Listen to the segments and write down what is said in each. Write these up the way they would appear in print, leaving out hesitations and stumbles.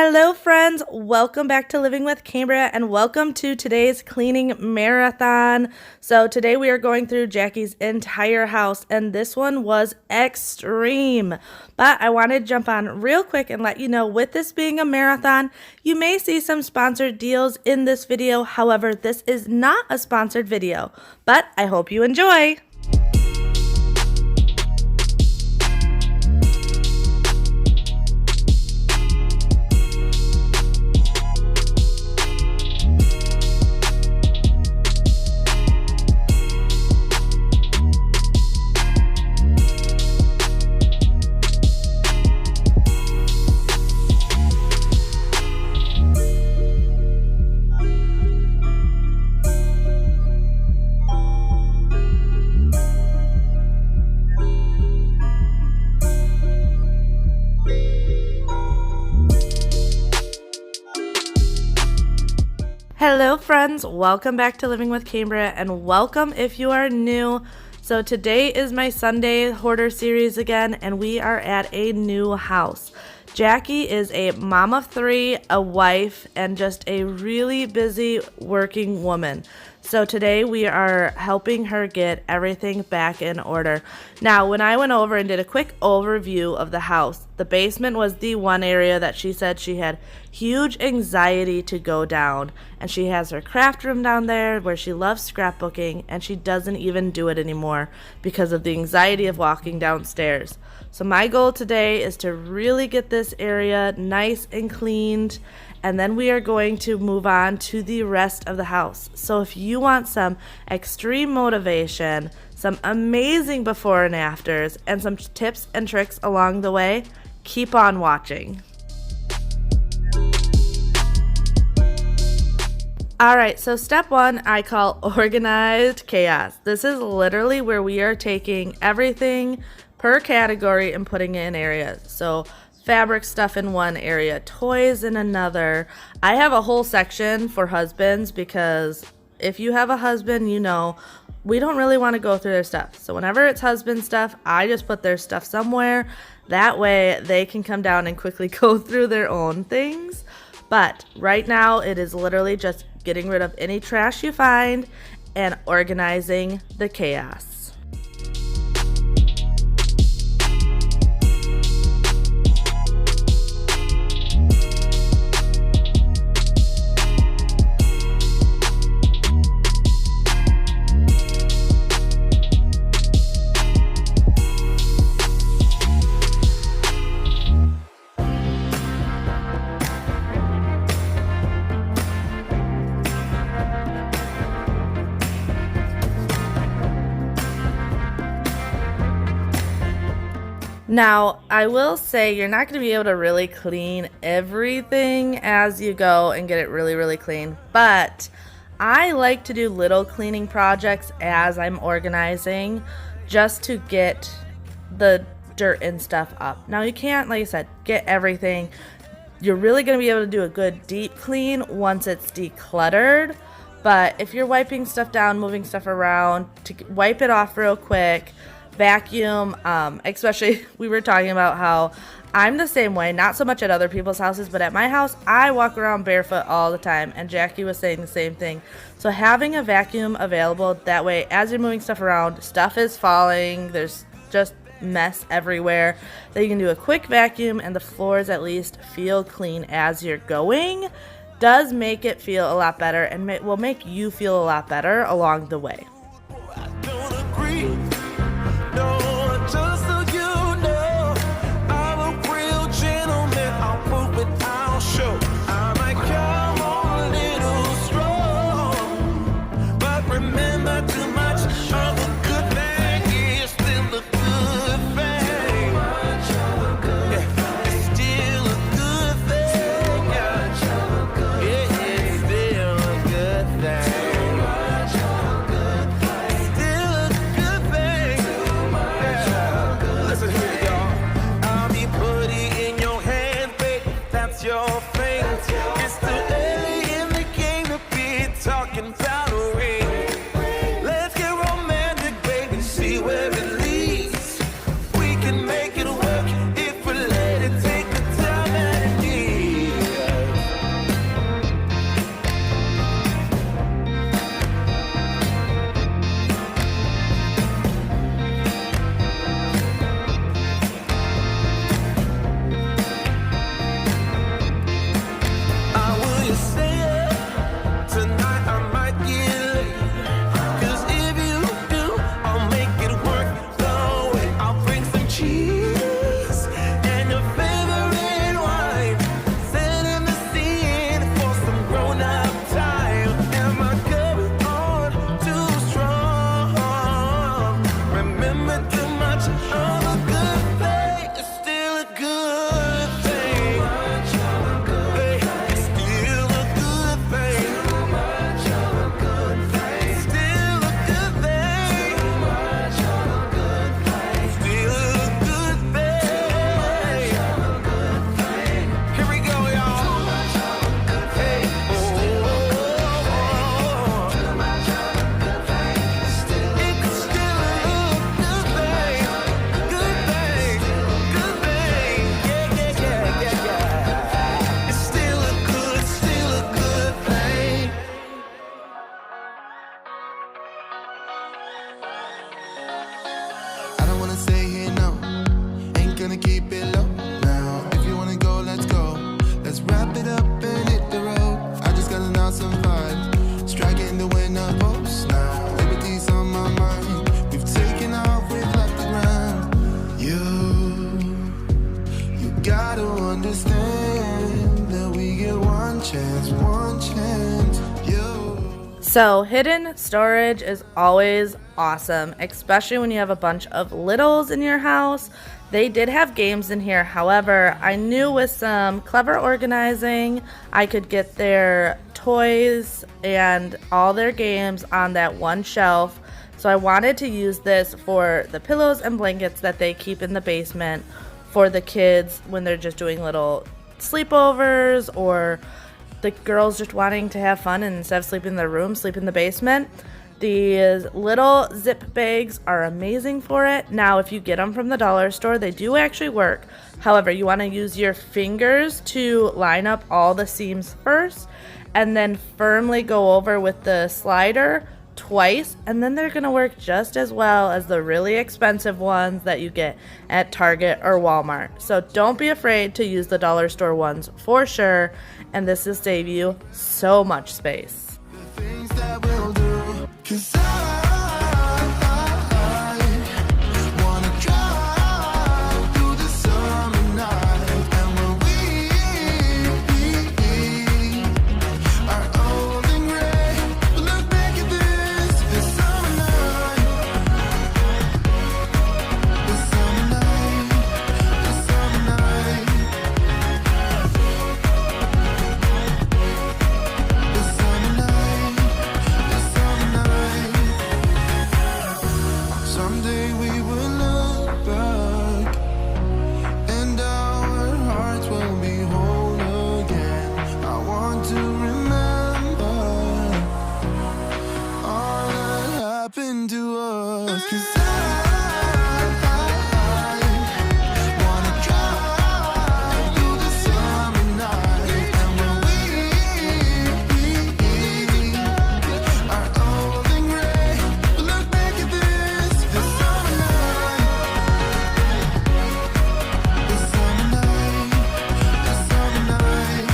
Hello friends, welcome back to Living with Cambriea and welcome to today's cleaning marathon. So today we are going through Jackie's entire house and this one was extreme. But I want to jump on real quick and let you know, with this being a marathon, you may see some sponsored deals in this video. However, this is not a sponsored video, but I hope you enjoy. Hello friends, welcome back to Living with Cambriea and welcome if you are new. So today is my Sunday Hoarder series again and we are at a new house. Jackie is a mom of three, a wife, and just a really busy working woman. So today we are helping her get everything back in order. Now, when I went over and did a quick overview of the house, the basement was the one area that she said she had huge anxiety to go down. And she has her craft room down there where she loves scrapbooking, and she doesn't even do it anymore because of the anxiety of walking downstairs. So my goal today is to really get this area nice and cleaned, and then we are going to move on to the rest of the house. So if you want some extreme motivation, some amazing before and afters, and some tips and tricks along the way, keep on watching. Alright, so step one I call organized chaos. This is literally where we are taking everything per category and putting it in areas. So fabric stuff in one area, toys in another. I have a whole section for husbands because if you have a husband, you know we don't really want to go through their stuff. So whenever it's husband stuff, I just put their stuff somewhere. That way they can come down and quickly go through their own things. But right now it is literally just getting rid of any trash you find and organizing the chaos. Now, I will say you're not going to be able to really clean everything as you go and get it really, really clean, but I like to do little cleaning projects as I'm organizing just to get the dirt and stuff up. Now, you can't, like I said, get everything. You're really going to be able to do a good deep clean once it's decluttered, but if you're wiping stuff down, moving stuff around, to wipe it off real quick, vacuum, especially we were talking about how I'm the same way, not so much at other people's houses, but at my house I walk around barefoot all the time, and Jackie was saying the same thing. So having a vacuum available, that way as you're moving stuff around, stuff is falling, there's just mess everywhere, that you can do a quick vacuum and the floors at least feel clean as you're going, does make it feel a lot better and will make you feel a lot better along the way. I don't agree. No, just so you know, I'm a real gentleman. I'll prove it, I'll show. I might come on a little strong, but remember, too much of a good thing is still a good thing. Yeah, it's still a good thing. Yeah, it's still a good thing. Your thing. It's too early in the game to be talking about a ring. Let's get romantic, baby, see where it leads. We can make it work if we let it take the time that it needs. So hidden storage is always awesome, especially when you have a bunch of littles in your house. They did have games in here. However, I knew with some clever organizing, I could get their toys and all their games on that one shelf. So I wanted to use this for the pillows and blankets that they keep in the basement for the kids when they're just doing little sleepovers, or the girls just wanting to have fun and instead of sleeping in their room, sleep in the basement. These little zip bags are amazing for it. Now, if you get them from the dollar store, they do actually work. However, you want to use your fingers to line up all the seams first and then firmly go over with the slider twice, and then they're going to work just as well as the really expensive ones that you get at Target or Walmart. So don't be afraid to use the dollar store ones for sure, and this will save you so much space. The things that we'll do, 'cause wanna drive through the summer night, and when we are old and gray, look back at this summer night, this summer night, this summer night, this summer night, this summer night. Someday we will look back, and our hearts will be whole again. I want to remember all that happened to us, 'cause I wanna drive through the summer night, and when we are old and gray, look back at this summer night, this summer night, this summer night.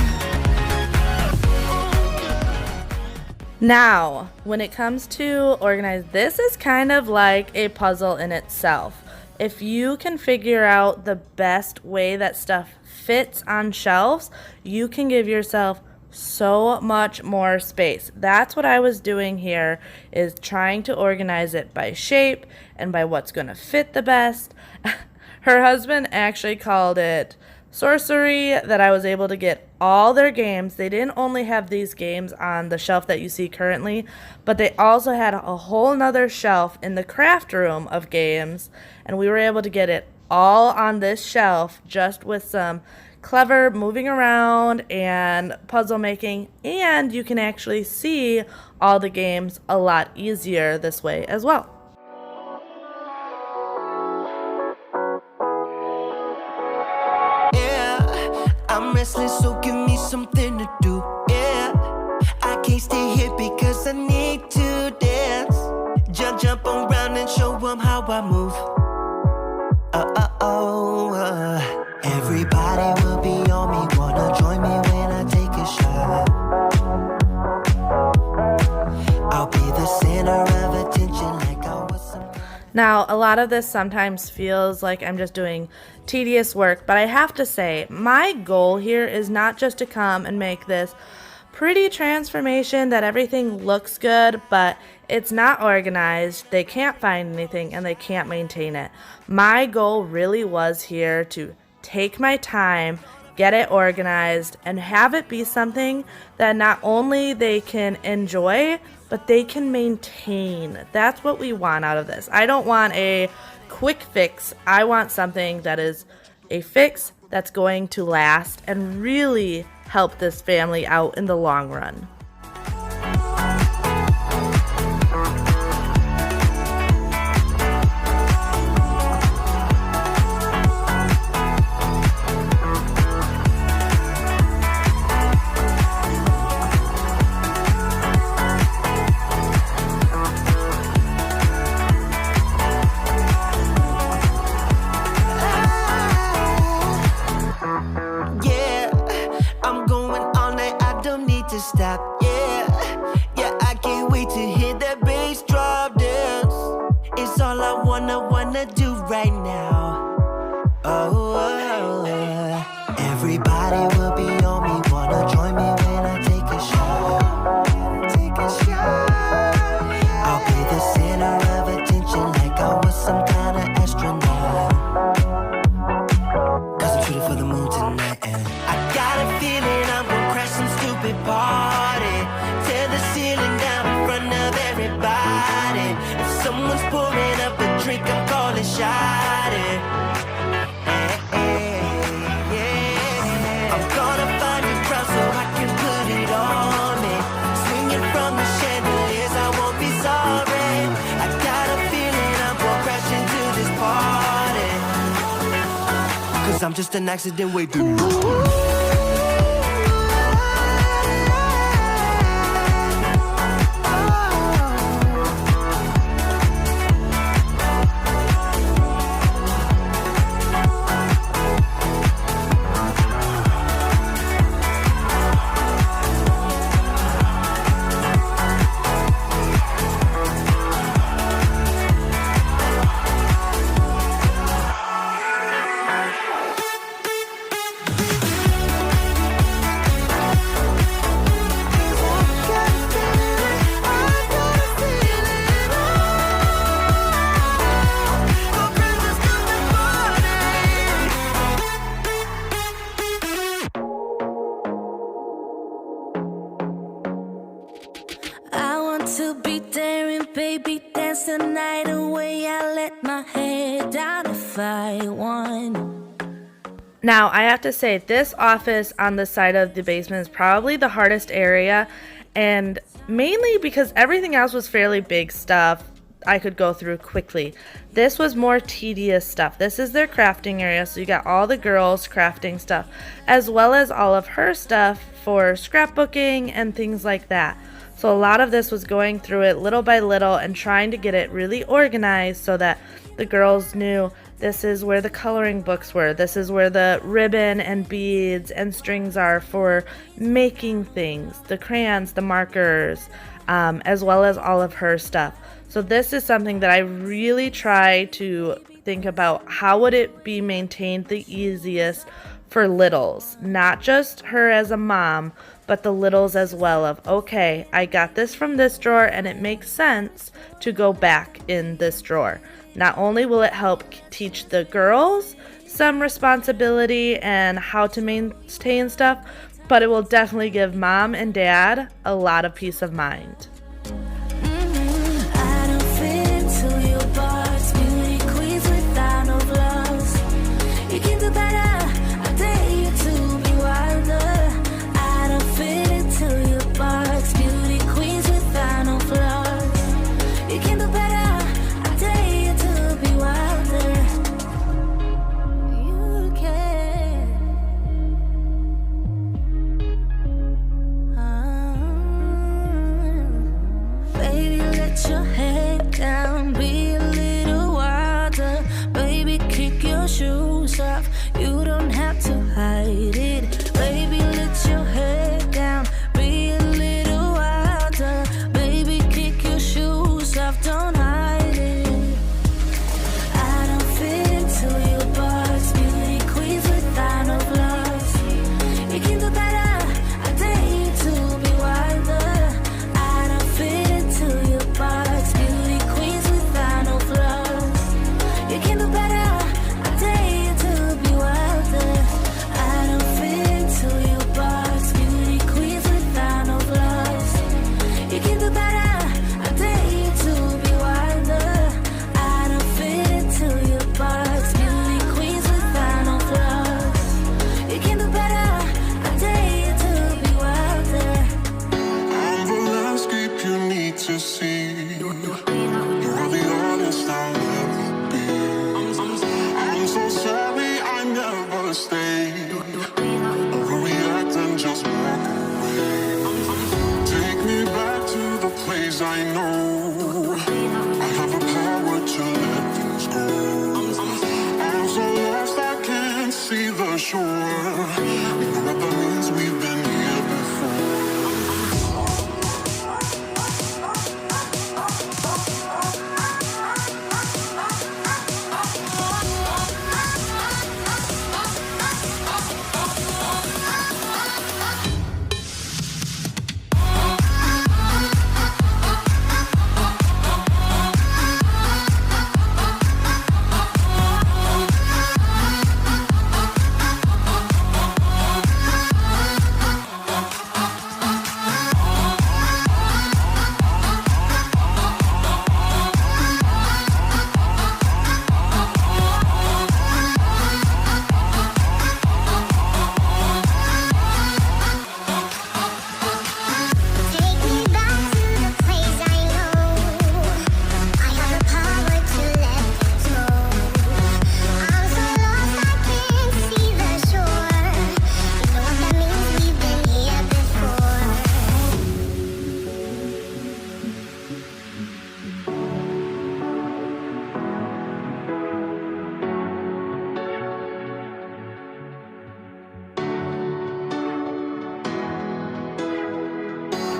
Now, when it comes to organize, this is kind of like a puzzle in itself. If you can figure out the best way that stuff fits on shelves, you can give yourself so much more space. That's what I was doing here, is trying to organize it by shape and by what's going to fit the best. Her husband actually called it sorcery that I was able to get all their games. They didn't only have these games on the shelf that you see currently, but they also had a whole nother shelf in the craft room of games, and we were able to get it all on this shelf just with some clever moving around and puzzle making, and you can actually see all the games a lot easier this way as well. Yeah, I'm restless, so give me something to do. Yeah, I can't stay here because I need to dance. Jump around and show them how I move. Everybody will be on me, wanna join me when I take a shot. I'll be the center of attention like I was some. Now, a lot of this sometimes feels like I'm just doing tedious work, but I have to say, my goal here is not just to come and make this pretty transformation that everything looks good, but it's not organized, they can't find anything, and they can't maintain it. My goal really was here to take my time, get it organized, and have it be something that not only they can enjoy, but they can maintain. That's what we want out of this. I don't want a quick fix. I want something that is a fix that's going to last and really help this family out in the long run. Yeah, I'm going all night, I don't need to stop. Yeah, I can't wait to hear that bass drop dance. It's all I wanna do right now. Everybody will be on me, wanna join me when I take a shot. Take a shot. I'm just an accident waiting. To be daring, baby, dance the night away. I let my head down if I won. Now, I have to say, this office on the side of the basement is probably the hardest area, and mainly because everything else was fairly big stuff I could go through quickly. This was more tedious stuff. This is their crafting area, so you got all the girls' crafting stuff, as well as all of her stuff for scrapbooking and things like that. So a lot of this was going through it little by little and trying to get it really organized so that the girls knew this is where the coloring books were. This is where the ribbon and beads and strings are for making things, the crayons, the markers, as well as all of her stuff. So this is something that I really try to think about. How would it be maintained the easiest for littles? Not just her as a mom, but the littles as well, of, okay, I got this from this drawer and it makes sense to go back in this drawer. Not only will it help teach the girls some responsibility and how to maintain stuff, but it will definitely give mom and dad a lot of peace of mind. I don't fit into your box, beauty queens without no gloves. You can do better, I dare you to be wilder. I don't fit into your box, beauty queens without no flaws. You can do better, I dare you to be wilder. You can. Baby, let your head down, be a little wilder. Baby, kick your shoes off, you don't have to hide it. Baby, let your head down, be a little wilder. Baby, kick your shoes off, don't hide it. I don't fit into your box, beauty queens without no flaws. You can do better, I dare you to be wilder. I don't fit into your box, beauty queens without no flaws. You can do better, I dare you to be wilder. I don't fit into your box, beauty queens without no flaws. You can do better, I dare you to be wilder. I don't fit into your box, beauty queens without no flaws. You can do better, I dare you to be wilder. I'm the landscape you need to see. You're the honest I'll ever be. I'm so sorry I never stayed. Overreact and just walk away. Take me back to the place I know. I have the power to let things go. I'm so lost I can't see the shore. You know what that means, we've been here before.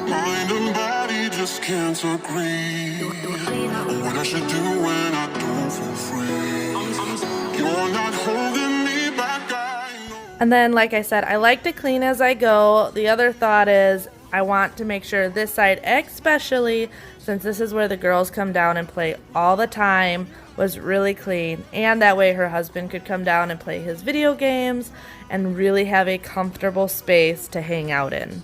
Mind and body just can't agree on what I should do when I don't feel free. You're not holding me back, I know. And then, like I said, I like to clean as I go. The other thought is I want to make sure this side, especially since this is where the girls come down and play all the time, was really clean. And that way her husband could come down and play his video games and really have a comfortable space to hang out in.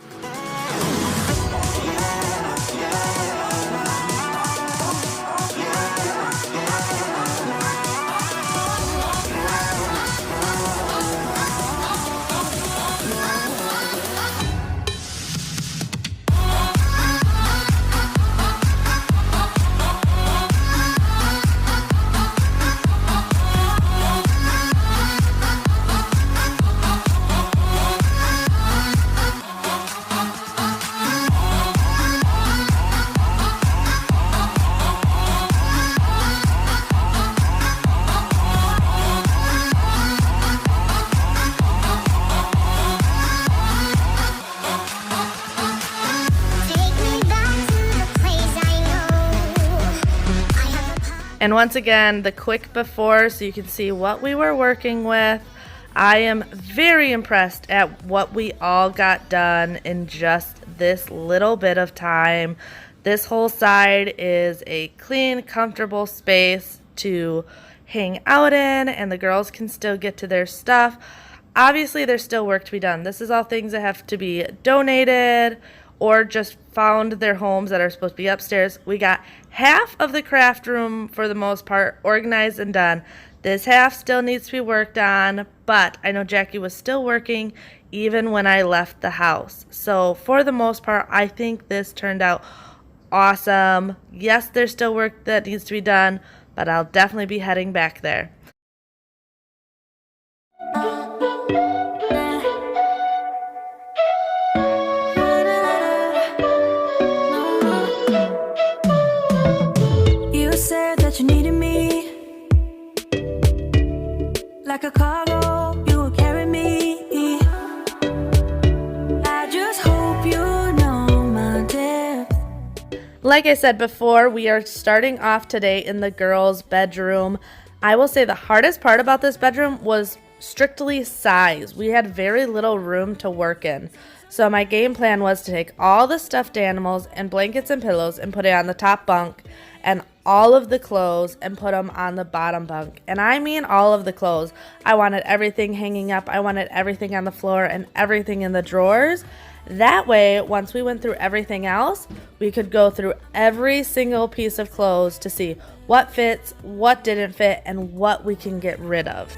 And once again, the quick before so you can see what we were working with. I am very impressed at what we all got done in just this little bit of time. This whole side is a clean, comfortable space to hang out in, and the girls can still get to their stuff. Obviously, there's still work to be done. This is all things that have to be donated or just found their homes that are supposed to be upstairs. We got half of the craft room, for the most part, organized and done. This half still needs to be worked on, but I know Jackie was still working even when I left the house. So for the most part, I think this turned out awesome. Yes, there's still work that needs to be done, but I'll definitely be heading back there. You needed me like a cargo, you will carry me. I just hope you know my depth. Like I said before, we are starting off today in the girls' bedroom. I will say the hardest part about this bedroom was strictly size. We had very little room to work in. So my game plan was to take all the stuffed animals and blankets and pillows and put it on the top bunk, and all of the clothes and put them on the bottom bunk. And I mean all of the clothes. I wanted everything hanging up. I wanted everything on the floor and everything in the drawers. That way, once we went through everything else, we could go through every single piece of clothes to see what fits, what didn't fit, and what we can get rid of.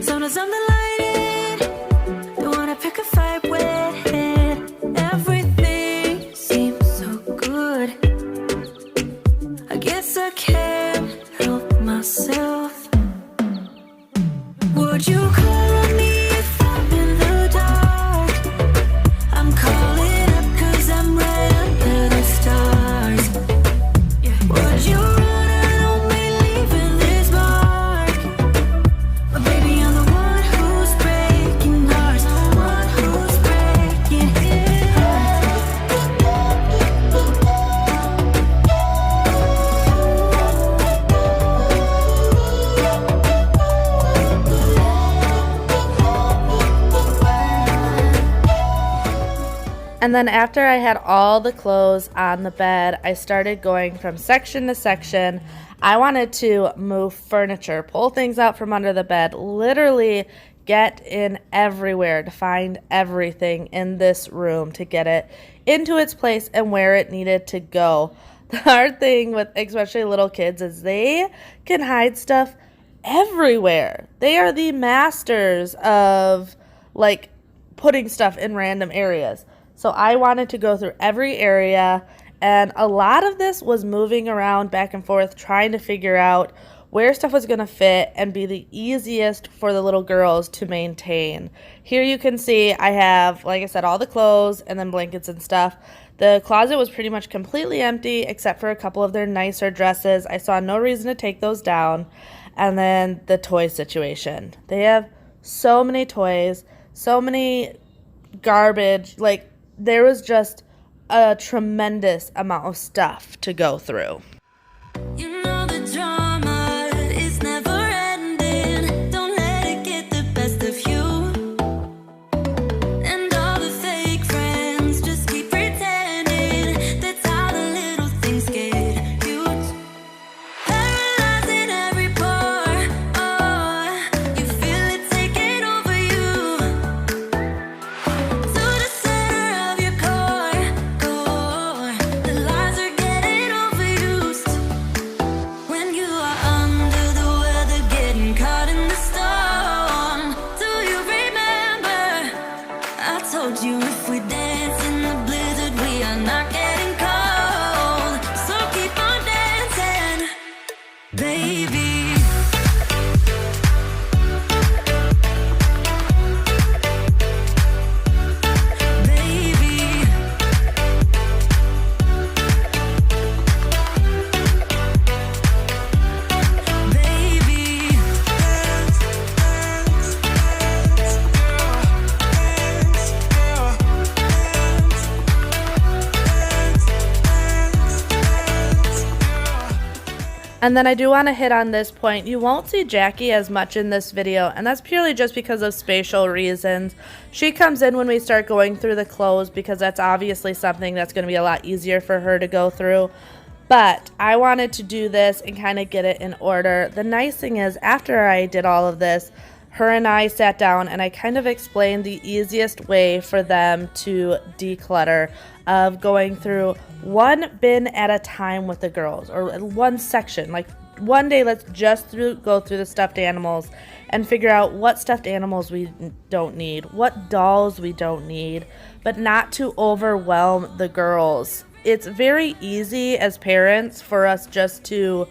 Sometimes I'm delighted, don't wanna pick a fight with it. Everything seems so good. I guess I can't help myself. Would you call on me if I'm in the dark? I'm calling up 'cause I'm right under the stars. Would you run on me leaving this mark? But baby, I'm the one who's breaking hearts, the one who's breaking hearts. And then after I had all the clothes on the bed, I started going from section to section. I wanted to move furniture, pull things out from under the bed, literally get in everywhere to find everything in this room to get it into its place and where it needed to go. The hard thing with especially little kids is they can hide stuff everywhere. They are the masters of like putting stuff in random areas. So I wanted to go through every area, and a lot of this was moving around back and forth, trying to figure out where stuff was going to fit and be the easiest for the little girls to maintain. Here you can see I have, like I said, all the clothes and then blankets and stuff. The closet was pretty much completely empty except for a couple of their nicer dresses. I saw no reason to take those down. And then the toy situation. They have so many toys, so many garbage, like there was just a tremendous amount of stuff to go through. You know the drama is never ending. Don't let it get the best of you. And all the fake friends just keep pretending. That's how the little things get huge. Paralyzing every pore. Oh, you feel it taking over you. To the center of your core. The lies are getting overused. When you are under the weather, getting caught in the storm. Do you remember? I told you if we dance in the blizzard, we are not getting cold. So keep on dancing, baby. Baby. Baby. And then I do want to hit on this point. You won't see Jackie as much in this video, and that's purely just because of spatial reasons. She comes in when we start going through the clothes because that's obviously something that's going to be a lot easier for her to go through. But I wanted to do this and kind of get it in order. The nice thing is after I did all of this, her and I sat down and I kind of explained the easiest way for them to declutter, of going through one bin at a time with the girls, or one section. Like one day, let's just go through the stuffed animals and figure out what stuffed animals we don't need, what dolls we don't need, but not to overwhelm the girls. It's very easy as parents for us just to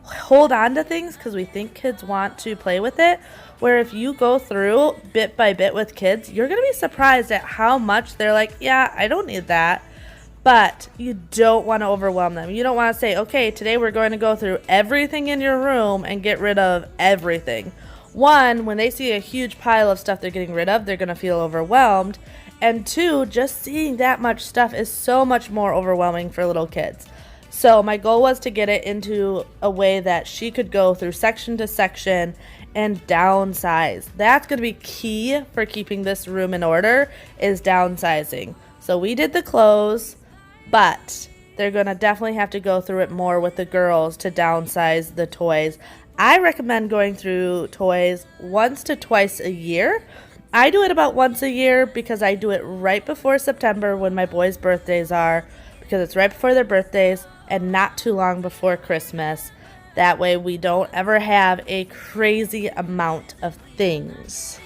hold on to things because we think kids want to play with it, where if you go through bit by bit with kids, you're going to be surprised at how much they're like, yeah, I don't need that. But you don't want to overwhelm them. You don't want to say, okay, today we're going to go through everything in your room and get rid of everything. One, when they see a huge pile of stuff they're getting rid of, they're going to feel overwhelmed. And two, just seeing that much stuff is so much more overwhelming for little kids. So my goal was to get it into a way that she could go through section to section and downsize. That's going to be key for keeping this room in order, is downsizing. So we did the clothes, but they're going to definitely have to go through it more with the girls to downsize the toys. I recommend going through toys once to twice a year. I do it about once a year because I do it right before September when my boys' birthdays are, because it's right before their birthdays and not too long before Christmas. That way we don't ever have a crazy amount of things.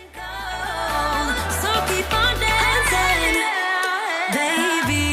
So keep on dancing, baby.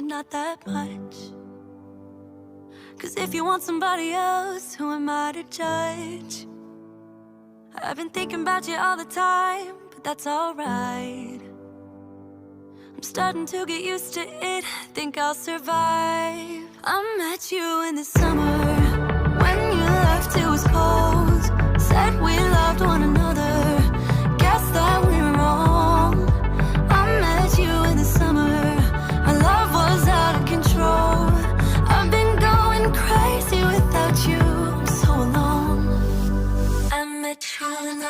Not that much. 'Cause if you want somebody else, who am I to judge? I've been thinking about you all the time, but that's alright. I'm starting to get used to it, think I'll survive. I met you in the summer, when you left it was cold. Said we loved one another, guess that we were wrong. I met you in the summer, our love was out of control. I've been going crazy without you, I'm so alone. I met you in the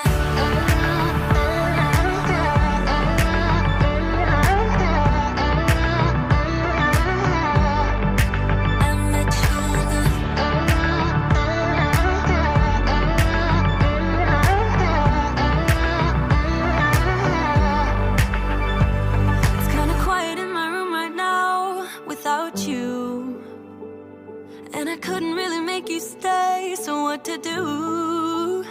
couldn't really make you stay, so what to do?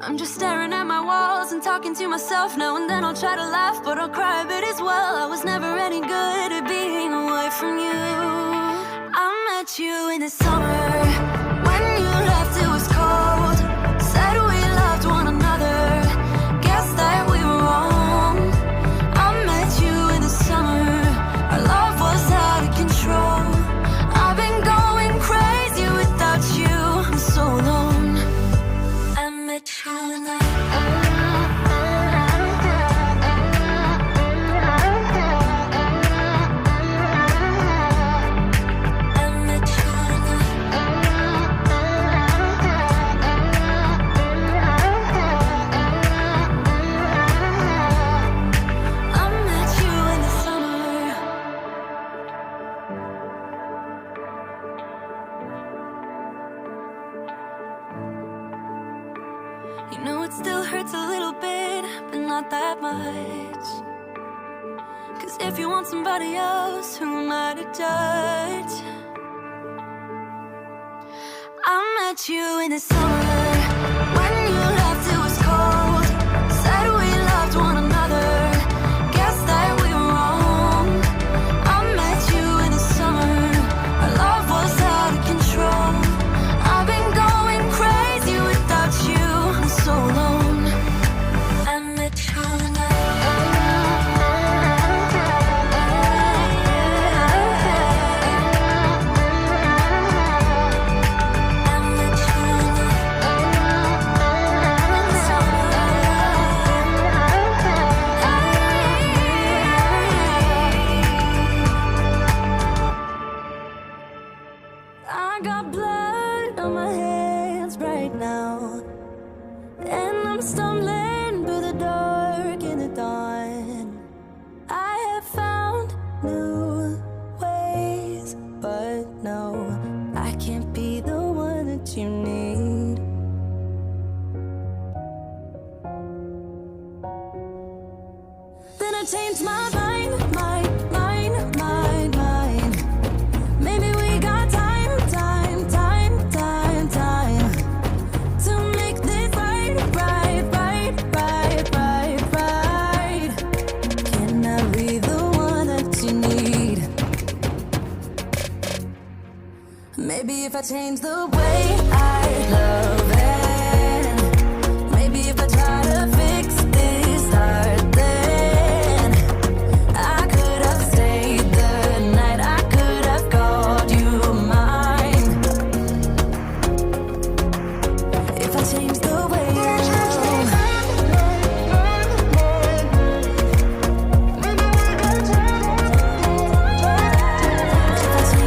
I'm just staring at my walls and talking to myself. Now and then I'll try to laugh, but I'll cry a bit as well. I was never any good at being away from you. I met you in the summer, when you left it was cold. Said we loved one another, guess that we were wrong. I met you in the summer, our love was out of control. I've been going crazy without you, I'm so alone. I met you in the that much. 'Cause if you want somebody else, who am I to judge? I met you in the summer, when you left it was cold. Said we loved one another, guess that we were wrong. I met you in the summer, our love was out of control. I've been going crazy without you, I'm so alone. I got blood on my hands right now, and I'm stumbling through the dark in the dawn. I have found new ways, but no, I can't be the one that you need. Then I changed my mind. Maybe we got time to make this right. Can I be the one that you need? Maybe if I change the way I love it, maybe if I try to fix this heart, then I could have stayed the night, I could have called you mine. If I change the way I love, if I change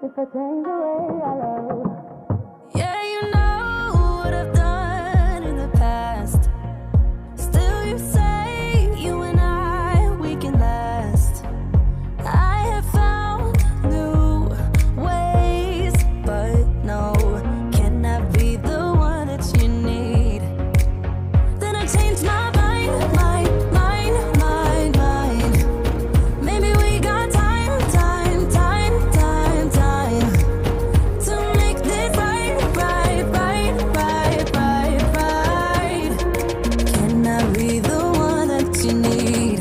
Yeah, you know what I've done in the past. Still, you say you and I, we can last. I have found new ways, but no, can I be the one that you need? Then I changed my mind. Maybe we got time to make this right. Can I be the one that you need?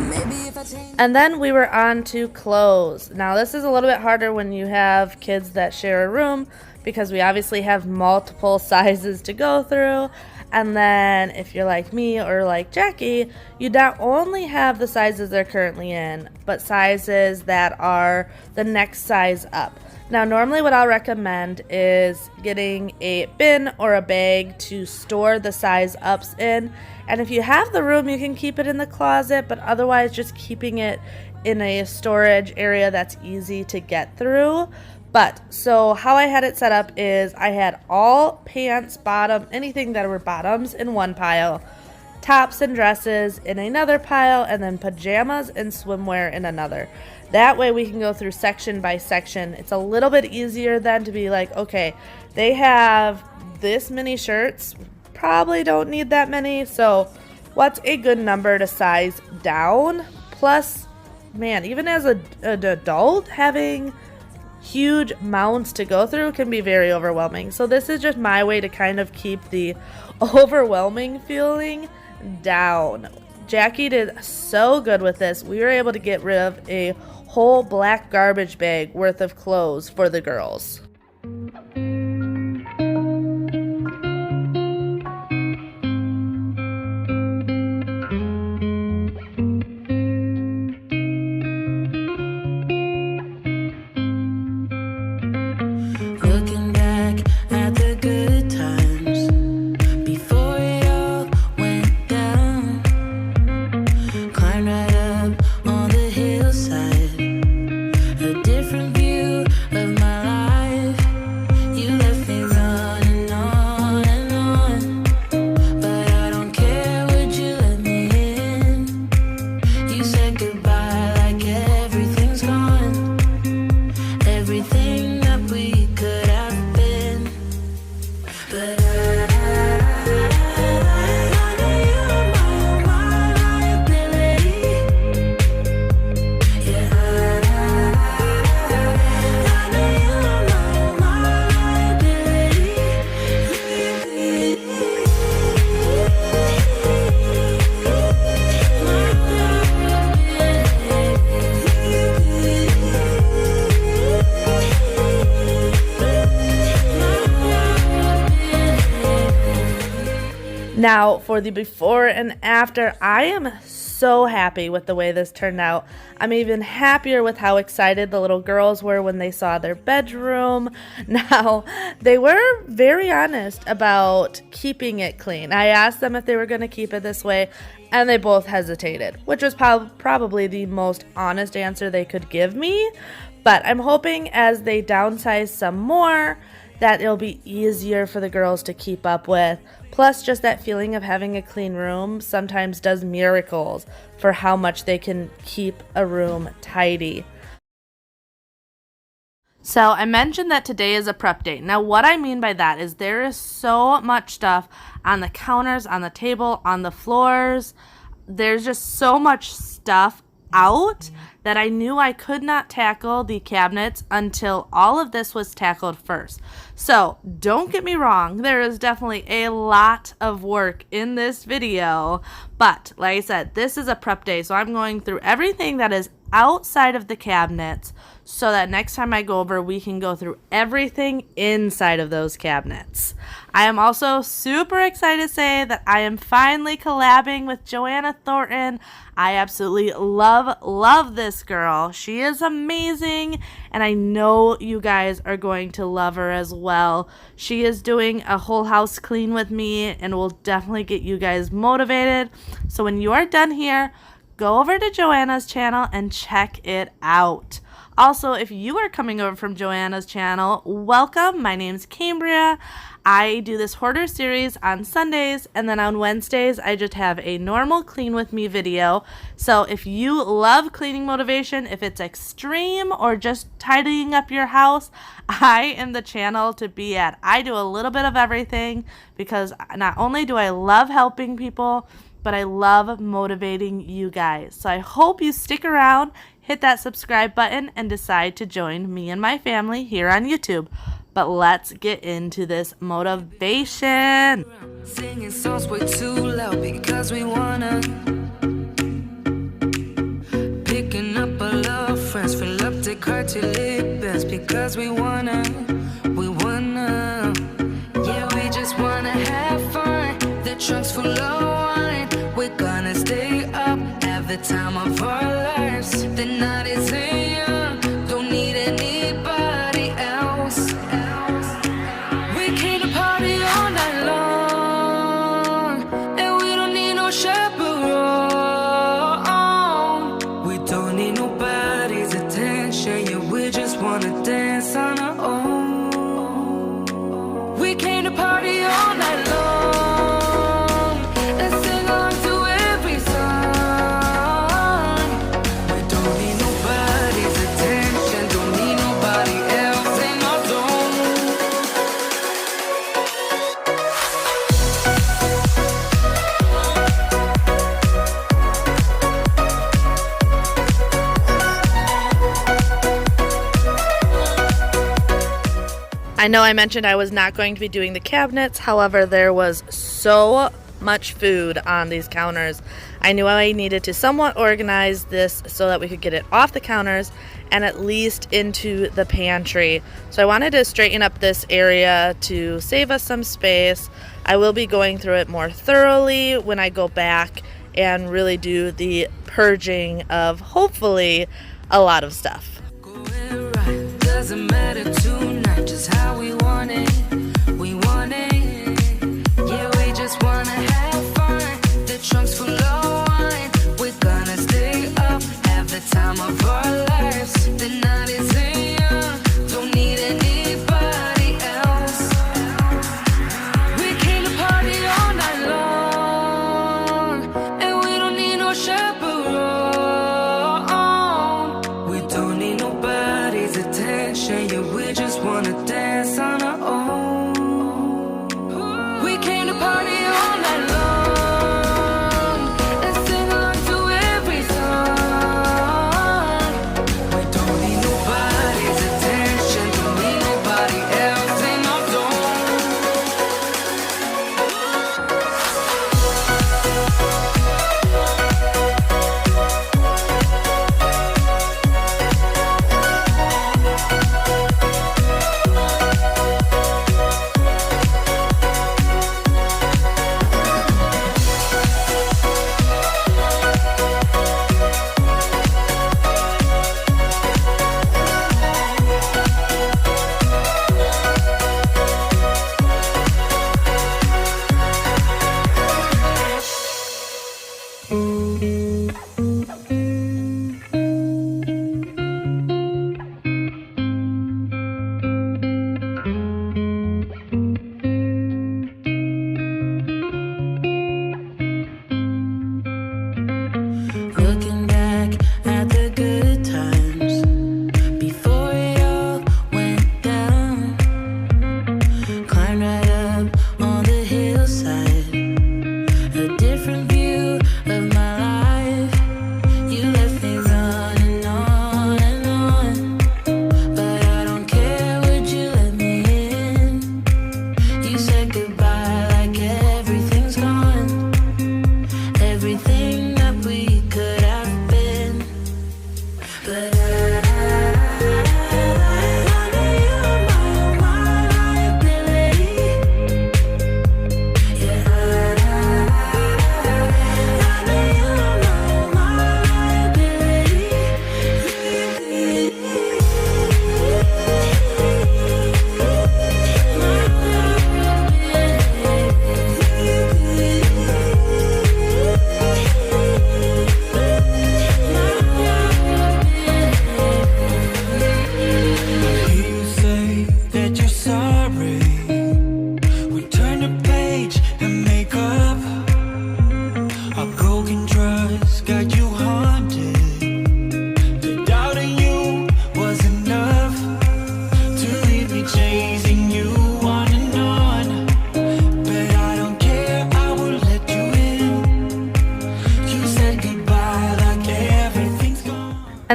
Maybe if I change. And then we were on to clothes. Now this is a little bit harder when you have kids that share a room because we obviously have multiple sizes to go through. And then if you're like me or like Jackie, you not only have the sizes they're currently in, but sizes that are the next size up. Now normally what I'll recommend is getting a bin or a bag to store the size ups in. And if you have the room, you can keep it in the closet, but otherwise just keeping it in a storage area that's easy to get through. But so how I had it set up is I had all pants, bottom, anything that were bottoms in one pile, tops and dresses in another pile, and then pajamas and swimwear in another. That way we can go through section by section. It's a little bit easier then to be like, okay, they have this many shirts, probably don't need that many, so what's a good number to size down? Plus, man, even as an adult, having huge mounds to go through can be very overwhelming. So this is just my way to kind of keep the overwhelming feeling down. Jackie did so good with this. We were able to get rid of a whole black garbage bag worth of clothes for the girls. Looking back at the good times before it all went down. Climbed right up on the hillside, a different view of my life. You left me running on and on, but I don't care, would you let me in? You said goodbye like everything's gone, everything that we could have been. But I know you are my liability. Yeah, I know you are my Now for the before and after, I am so happy with the way this turned out. I'm even happier with how excited the little girls were when they saw their bedroom. Now, they were very honest about keeping it clean. I asked them if they were going to keep it this way, and they both hesitated, which was probably the most honest answer they could give me. But I'm hoping as they downsize some more, that it'll be easier for the girls to keep up with. Plus, just that feeling of having a clean room sometimes does miracles for how much they can keep a room tidy. So I mentioned that today is a prep day. Now what I mean by that is there is so much stuff on the counters, on the table, on the floors. There's just so much stuff out that I knew I could not tackle the cabinets until all of this was tackled first. So don't get me wrong, there is definitely a lot of work in this video, but like I said, this is a prep day, so I'm going through everything that is outside of the cabinets so that next time I go over, we can go through everything inside of those cabinets. I am also super excited to say that I am finally collabing with Joanna Thornton. I absolutely love this girl. She is amazing, and I know you guys are going to love her as well. She is doing a whole house clean with me and will definitely get you guys motivated. So when you are done here, go over to Joanna's channel and check it out. Also, if you are coming over from Joanna's channel, welcome. My name's Cambriea. I do this hoarder series on Sundays, and then on Wednesdays, I just have a normal clean with me video. So if you love cleaning motivation, if it's extreme or just tidying up your house, I am the channel to be at. I do a little bit of everything because not only do I love helping people, but I love motivating you guys. So I hope you stick around, hit that subscribe button, and decide to join me and my family here on YouTube. But let's get into this motivation. Singing songs way too loud because we wanna. Picking up our love friends, fill up the car till it bends because we wanna. Yeah, we just wanna have fun. The trunk's full of wine. We're gonna stay up, have the time of our lives. The night is young, don't need anybody else. We came to party all night long, and we don't need no chaperone. We don't need nobody's attention, yeah, we just wanna dance on our own. We came to party all night long and sing along to every song. We don't need nobody's attention, don't need nobody else in our zone. I know I mentioned I was not going to be doing the cabinets. However, there was so much food on these counters. I knew I needed to somewhat organize this so that we could get it off the counters and at least into the pantry. So I wanted to straighten up this area to save us some space. I will be going through it more thoroughly when I go back and really do the purging of hopefully a lot of stuff. Going right, doesn't matter tonight, just how we want it. We want it. Yeah, we just wanna have fun. The trunk's full of wine. We're gonna stay up, have the time of our lives. The night is young, don't need anybody else. We came to party all night long, and we don't need no chaperone. We don't need nobody's attention, yeah, we just wanna dance on our own. We came to party all night long and sing along to every song. We don't need nobody's attention, don't need nobody else in our zone.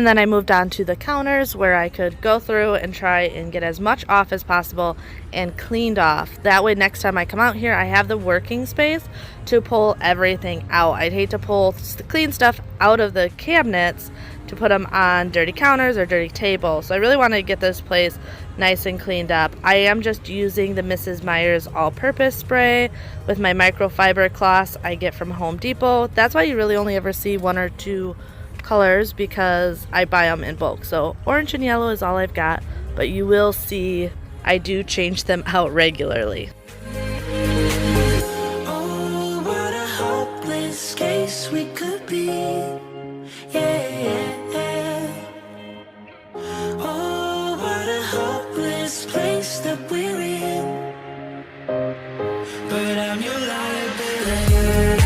And then I moved on to the counters where I could go through and try and get as much off as possible and cleaned off. That way next time I come out here, I have the working space to pull everything out. I'd hate to pull the clean stuff out of the cabinets to put them on dirty counters or dirty tables. So I really wanted to get this place nice and cleaned up. I am just using the Mrs. Meyer's all-purpose spray with my microfiber cloths I get from Home Depot. That's why you really only ever see 1 or 2 colors, because I buy them in bulk. So orange and yellow is all I've got, but you will see I do change them out regularly. Oh, what a hopeless case we could be. Yeah. Oh, what a hopeless place that we're in. But I'm your liability.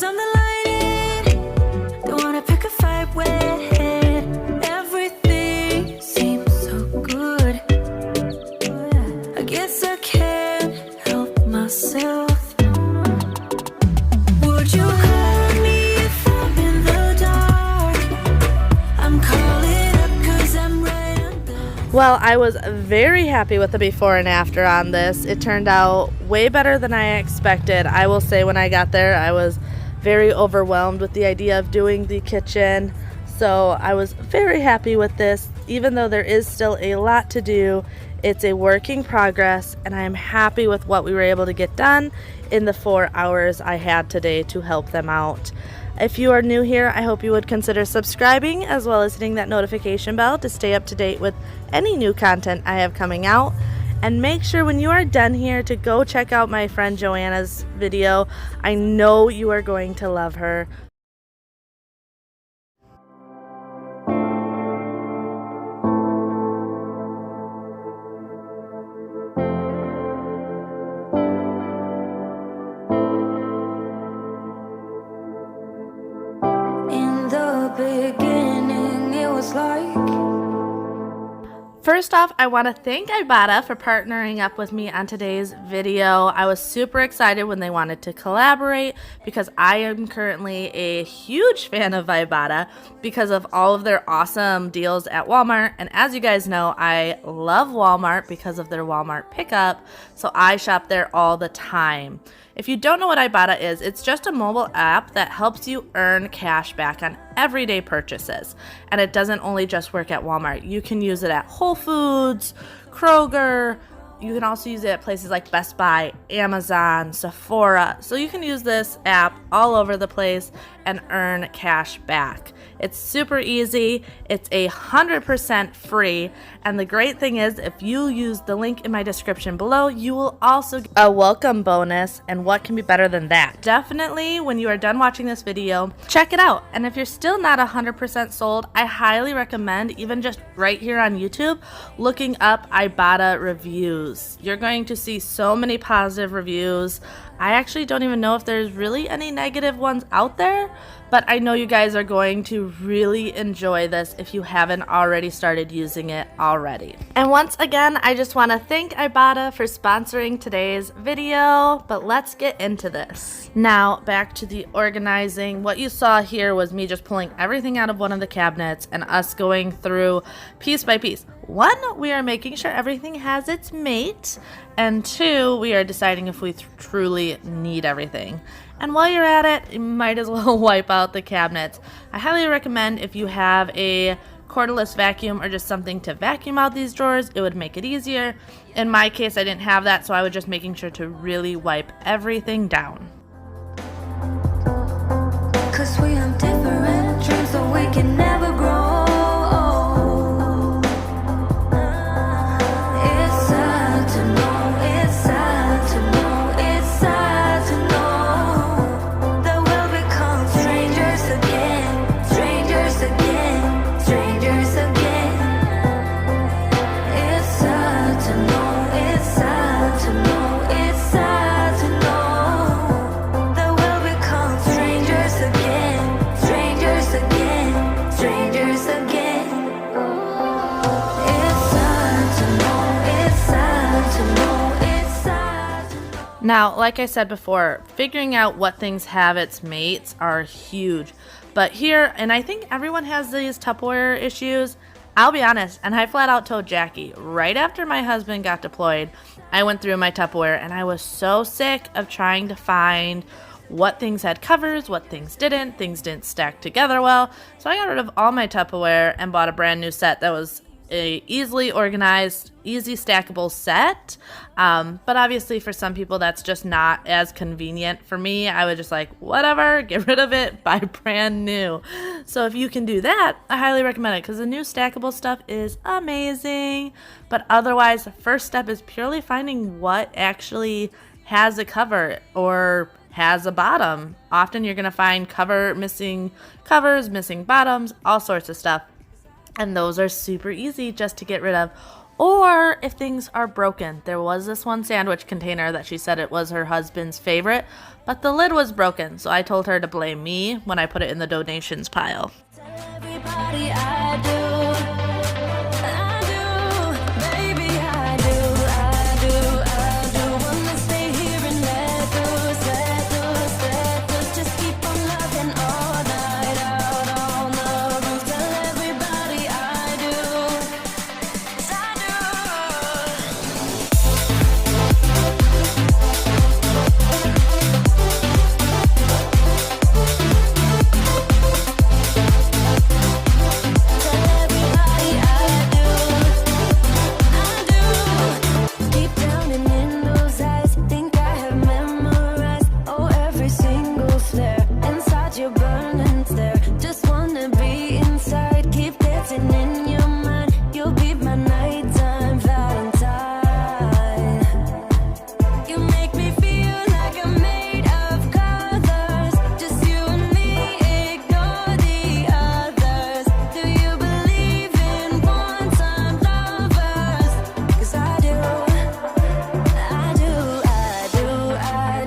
'cause I'm the light. Don't wanna pick a fight with everything seems so good. I guess I can't help myself. Would you call me if I'm in the dark? I'm calling up 'cause I'm right under. Well, I was very happy with the before and after on this. It turned out way better than I expected. I will say when I got there, I was very overwhelmed with the idea of doing the kitchen. So I was very happy with this. Even though there is still a lot to do, it's a work in progress, and I'm happy with what we were able to get done in the 4 hours I had today to help them out. If you are new here, I hope you would consider subscribing as well as hitting that notification bell to stay up to date with any new content I have coming out. And make sure when you are done here to go check out my friend Joanna's video. I know you are going to love her. In the beginning, it was like. First off, I want to thank Ibotta for partnering up with me on today's video. I was super excited when they wanted to collaborate because I am currently a huge fan of Ibotta because of all of their awesome deals at Walmart. And as you guys know, I love Walmart because of their Walmart pickup, so I shop there all the time. If you don't know what Ibotta is, it's just a mobile app that helps you earn cash back on everyday purchases. And it doesn't only just work at Walmart. You can use it at Whole Foods, Kroger. You can also use it at places like Best Buy, Amazon, Sephora. So you can use this app all over the place and earn cash back. It's super easy. It's 100% free. And the great thing is, if you use the link in my description below, you will also get a welcome bonus. And what can be better than that? Definitely, when you are done watching this video, check it out. And if you're still not 100% sold, I highly recommend, even just right here on YouTube, looking up Ibotta reviews. You're going to see so many positive reviews. I actually don't even know if there's really any negative ones out there, but I know you guys are going to really enjoy this if you haven't already started using it already. And once again, I just want to thank Ibotta for sponsoring today's video, but let's get into this. Now, back to the organizing. What you saw here was me just pulling everything out of one of the cabinets and us going through piece by piece. One, we are making sure everything has its mate, and two, we are deciding if we truly need everything. And while you're at it, you might as well wipe out the cabinets. I highly recommend if you have a cordless vacuum or just something to vacuum out these drawers, it would make it easier. In my case, I didn't have that, so I was just making sure to really wipe everything down. 'Cause we have different dreams, so we can never grow. It's sad to know, it's sad to know, it's sad to know that we'll become strangers again, strangers again, strangers again. It's sad to know, it's sad to know, it's sad to know that we'll become strangers again, strangers again, strangers again. It's sad to know, it's sad to know, it's sad to know. Now, like I said before, figuring out what things have its mates are huge. But here, and I think everyone has these Tupperware issues, I'll be honest, and I flat out told Jackie, right after my husband got deployed, I went through my Tupperware and I was so sick of trying to find what things had covers, what things didn't stack together well. So I got rid of all my Tupperware and bought a brand new set that was a easily organized, easy stackable set. But obviously for some people that's just not as convenient. For me, I was just like, whatever, get rid of it, buy brand new. So if you can do that, I highly recommend it because the new stackable stuff is amazing. But otherwise, the first step is purely finding what actually has a cover or has a bottom. Often you're going to find missing covers, missing bottoms, all sorts of stuff. And those are super easy just to get rid of. Or if things are broken. There was this one sandwich container that she said it was her husband's favorite, but the lid was broken, so I told her to blame me when I put it in the donations pile. Everybody I do, baby I do, wanna stay here and let loose, just keep on loving all night out on the roof. Tell everybody I do, 'cause I do. Deep down and in those eyes, think I have memorized, oh, every single flare inside your burning stare. Just wanna be inside, keep dancing in your mind. You'll be my nighttime Valentine. You make me feel like I'm made of colors. Just you and me, ignore the others. Do you believe in one-time lovers? 'Cause I do, I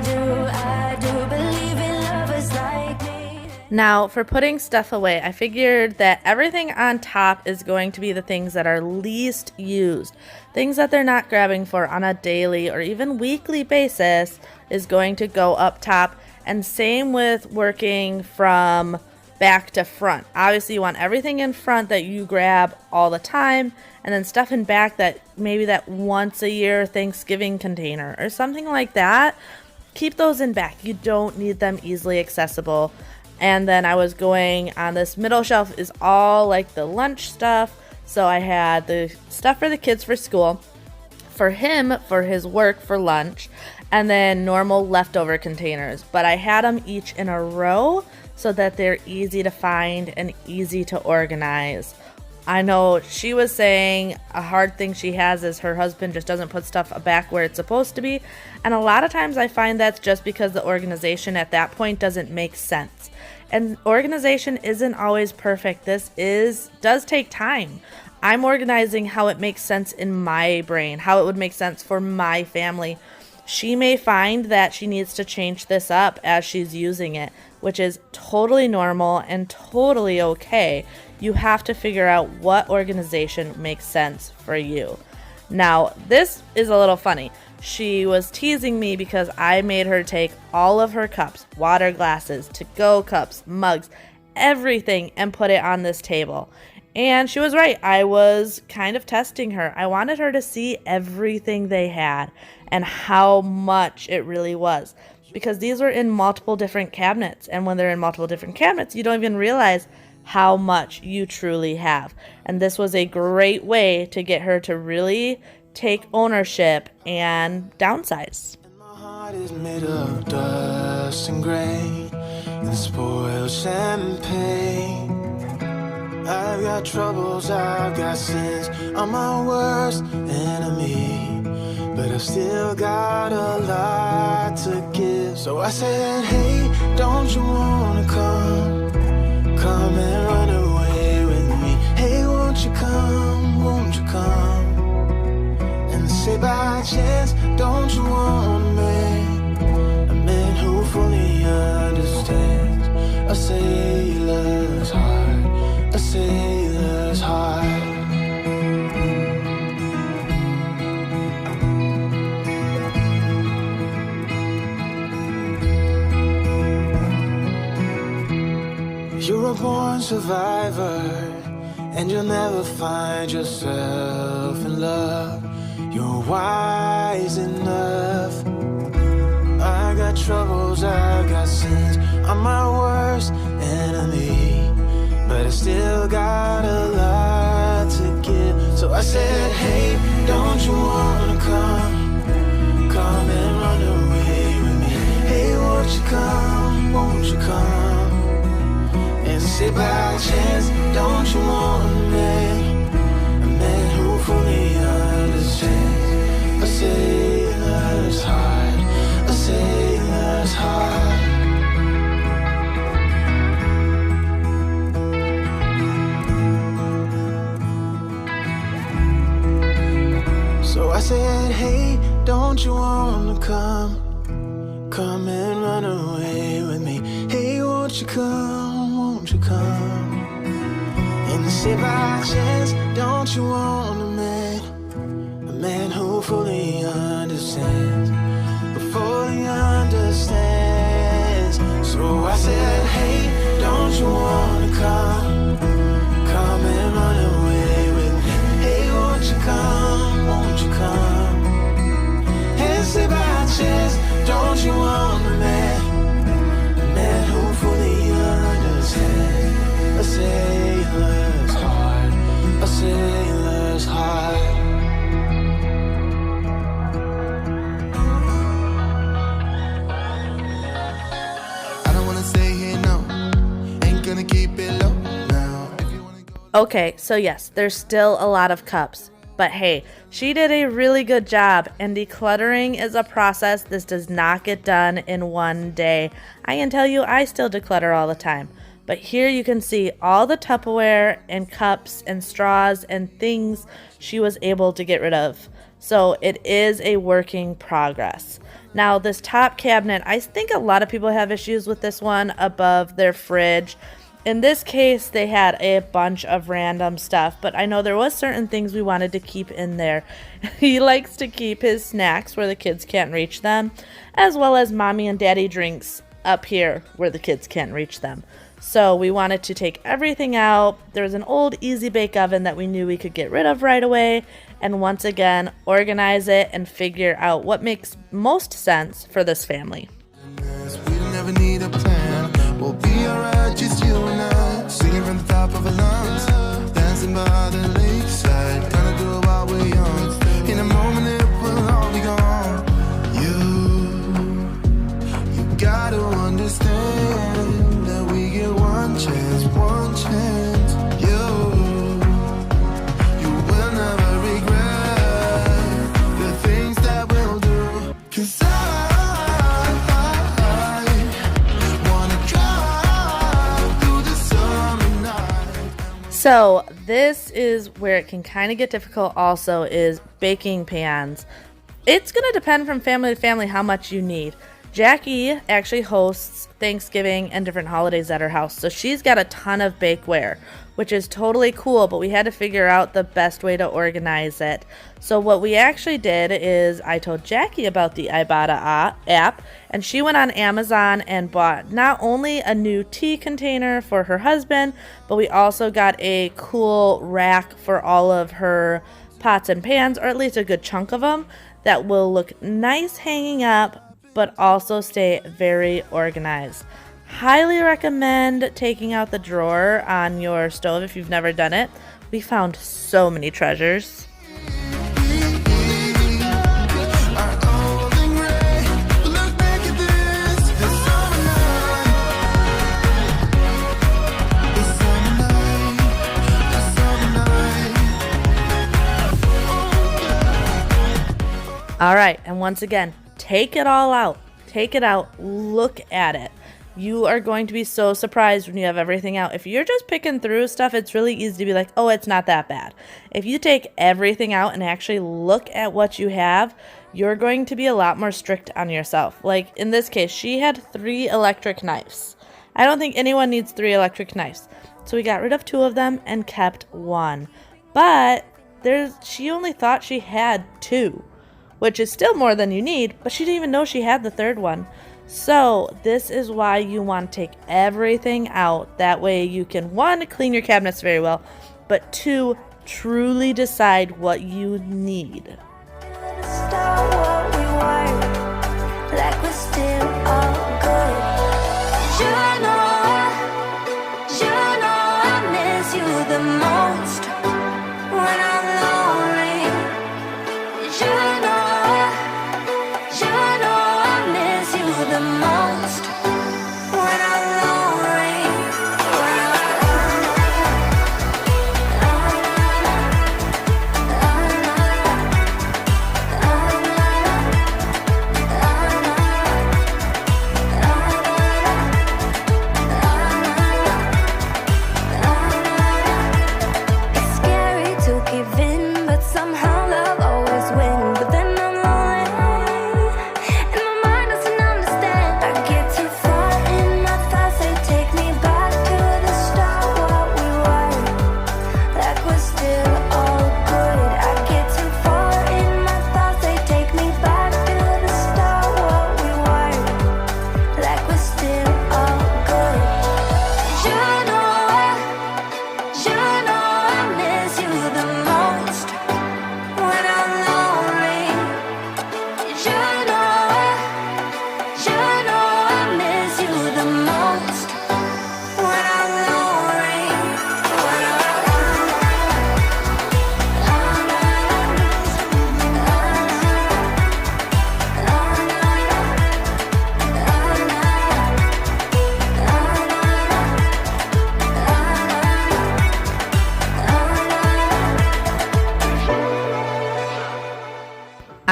do believe in lovers like me. Now, for putting stuff away, I figured that everything on top is going to be the things that are least used. Things that they're not grabbing for on a daily or even weekly basis is going to go up top. And same with working from back to front. Obviously, you want everything in front that you grab all the time, and then stuff in back that maybe that once a year Thanksgiving container or something like that. Keep those in back. You don't need them easily accessible. And then I was going on this middle shelf is all like the lunch stuff. So I had the stuff for the kids for school, for him for his work for lunch, and then normal leftover containers. But I had them each in a row so that they're easy to find and easy to organize. I know she was saying a hard thing she has is her husband just doesn't put stuff back where it's supposed to be. And a lot of times I find that's just because the organization at that point doesn't make sense. And organization isn't always perfect. Does take time. I'm organizing how it makes sense in my brain, how it would make sense for my family. She may find that she needs to change this up as she's using it, which is totally normal and totally okay. You have to figure out what organization makes sense for you. Now, this is a little funny. She was teasing me because I made her take all of her cups, water glasses, to-go cups, mugs, everything, and put it on this table. And she was right. I was kind of testing her. I wanted her to see everything they had and how much it really was, because these were in multiple different cabinets. And when they're in multiple different cabinets, you don't even realize how much you truly have. And this was a great way to get her to really take ownership and downsize. My heart is made of dust and grain and spoiled champagne. I've got troubles, I've got sins, I'm my worst enemy, but I've still got a lot to give. So I said, hey, don't you wanna come and run away with me? Hey, won't you come, and say by chance, don't you want a man who fully understands a sailor's heart, a sailor's heart. You're a born survivor, and you'll never find yourself in love. You're wise enough. I got troubles, I got sins, I'm my worst enemy, but I still got a lot to give. So I said, hey, don't you wanna come and run away with me? Hey, won't you come and say by chance, don't you want a man who fully understands a sailor's heart, a sailor's heart. So I said, hey, don't you wanna come Come and run away with me. Hey, won't you come? Won't you come? And say by chance, don't you want a man who fully understands, who fully understands. So I said, hey, don't you wanna come? Come and run away with me. Hey, won't you come? Won't you come? And say by chance, don't you want a man who fully understands? A sailor's heart, a sailor's heart. I don't wanna stay here, no. Ain't gonna keep it low now. If you wanna go. Okay, so yes, there's still a lot of cups. But hey, she did a really good job, and decluttering is a process. This does not get done in one day. I can tell you I still declutter all the time. But here you can see all the Tupperware and cups and straws and things she was able to get rid of. So it is a working progress. Now this top cabinet, I think a lot of people have issues with this one above their fridge. In this case, they had a bunch of random stuff, but I know there was certain things we wanted to keep in there. He likes to keep his snacks where the kids can't reach them, as well as mommy and daddy drinks up here where the kids can't reach them. So we wanted to take everything out. There was an old Easy Bake Oven that we knew we could get rid of right away, and once again, organize it and figure out what makes most sense for this family. We never need a plan. We'll be alright, just you and I. Singing from the top of our lungs, dancing by the lakeside. Gonna do it while we're young. In a moment it will all be gone. You gotta understand that we get one chance, one chance. You will never regret the things that we'll do. 'Cause I wanna drive through the summer night. So this is where it can kind of get difficult also, is baking pans. It's going to depend from family to family how much you need. Jackie actually hosts Thanksgiving and different holidays at her house, so she's got a ton of bakeware, which is totally cool, but we had to figure out the best way to organize it. So what we actually did is I told Jackie about the Ibotta app, and she went on Amazon and bought not only a new tea container for her husband, but we also got a cool rack for all of her pots and pans, or at least a good chunk of them, that will look nice hanging up, but also stay very organized. Highly recommend taking out the drawer on your stove if you've never done it. We found so many treasures. All right, and once again, take it all out. Take it out, look at it. You are going to be so surprised when you have everything out. If you're just picking through stuff, it's really easy to be like, oh, it's not that bad. If you take everything out and actually look at what you have, you're going to be a lot more strict on yourself. Like in this case, she had 3 electric knives. I don't think anyone needs 3 electric knives. So we got rid of 2 of them and kept 1. But she only thought she had 2, which is still more than you need, but she didn't even know she had the 3rd one. So this is why you want to take everything out. That way you can, 1, clean your cabinets very well, but 2, truly decide what you need. Start what we were, like we're still all good. You know I miss you the most when I'm lonely. You know I miss you the most when I'm lonely.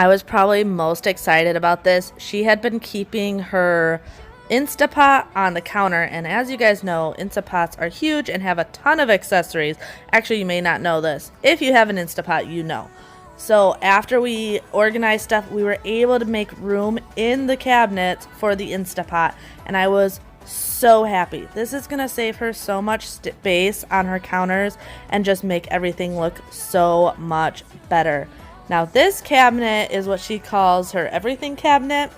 I was probably most excited about this. She had been keeping her Instapot on the counter, and as you guys know, Instapots are huge and have a ton of accessories. Actually, you may not know this. If you have an Instapot, you know. So after we organized stuff, we were able to make room in the cabinets for the Instapot, and I was so happy. This is gonna save her so much space on her counters and just make everything look so much better. Now this cabinet is what she calls her everything cabinet.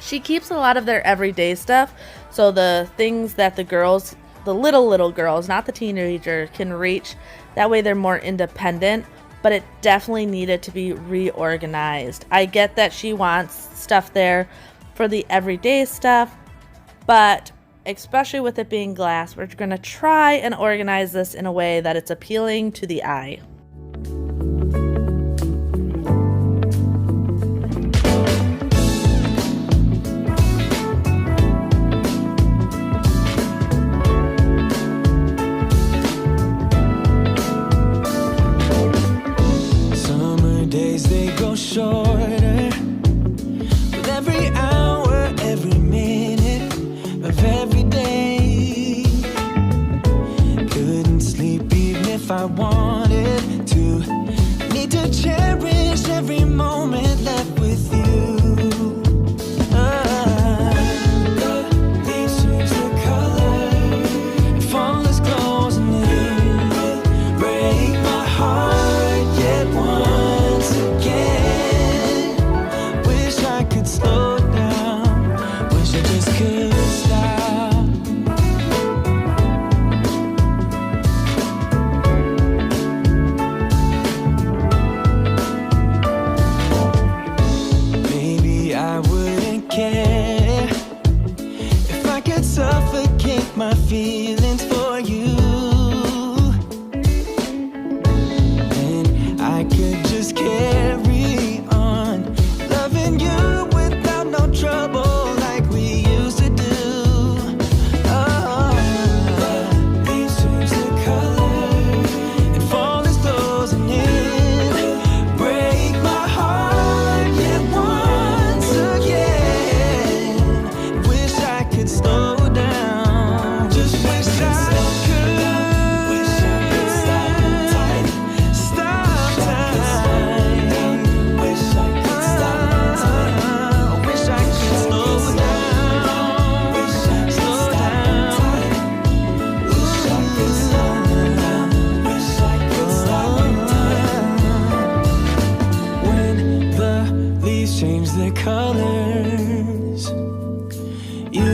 She keeps a lot of their everyday stuff, so the things that the girls, the little girls, not the teenager, can reach. That way they're more independent, but it definitely needed to be reorganized. I get that she wants stuff there for the everyday stuff, but especially with it being glass, we're going to try and organize this in a way that it's appealing to the eye. Summer days, they go shorter with every hour, every minute of every day. Couldn't sleep even if I wanted to. I need to cherish every moment left with you. The leaves change their color, and fall is closing in. Break my heart yet once again. Wish I could slow down. Wish I just could stop. Maybe I wouldn't care if I could suffocate my feelings for you. And I could just carry on loving you without no trouble like we used to do. Oh, leaves change their color and fall is closing in. Break my heart yet once again. Wish I could slow down. Just wish I could. Wish I could stop time. Stop time. Wish I could stop time. Wish I could slow down. Wish I could slow down. Wish I could slow down. Wish I could stop time. When the leaves change their colors, you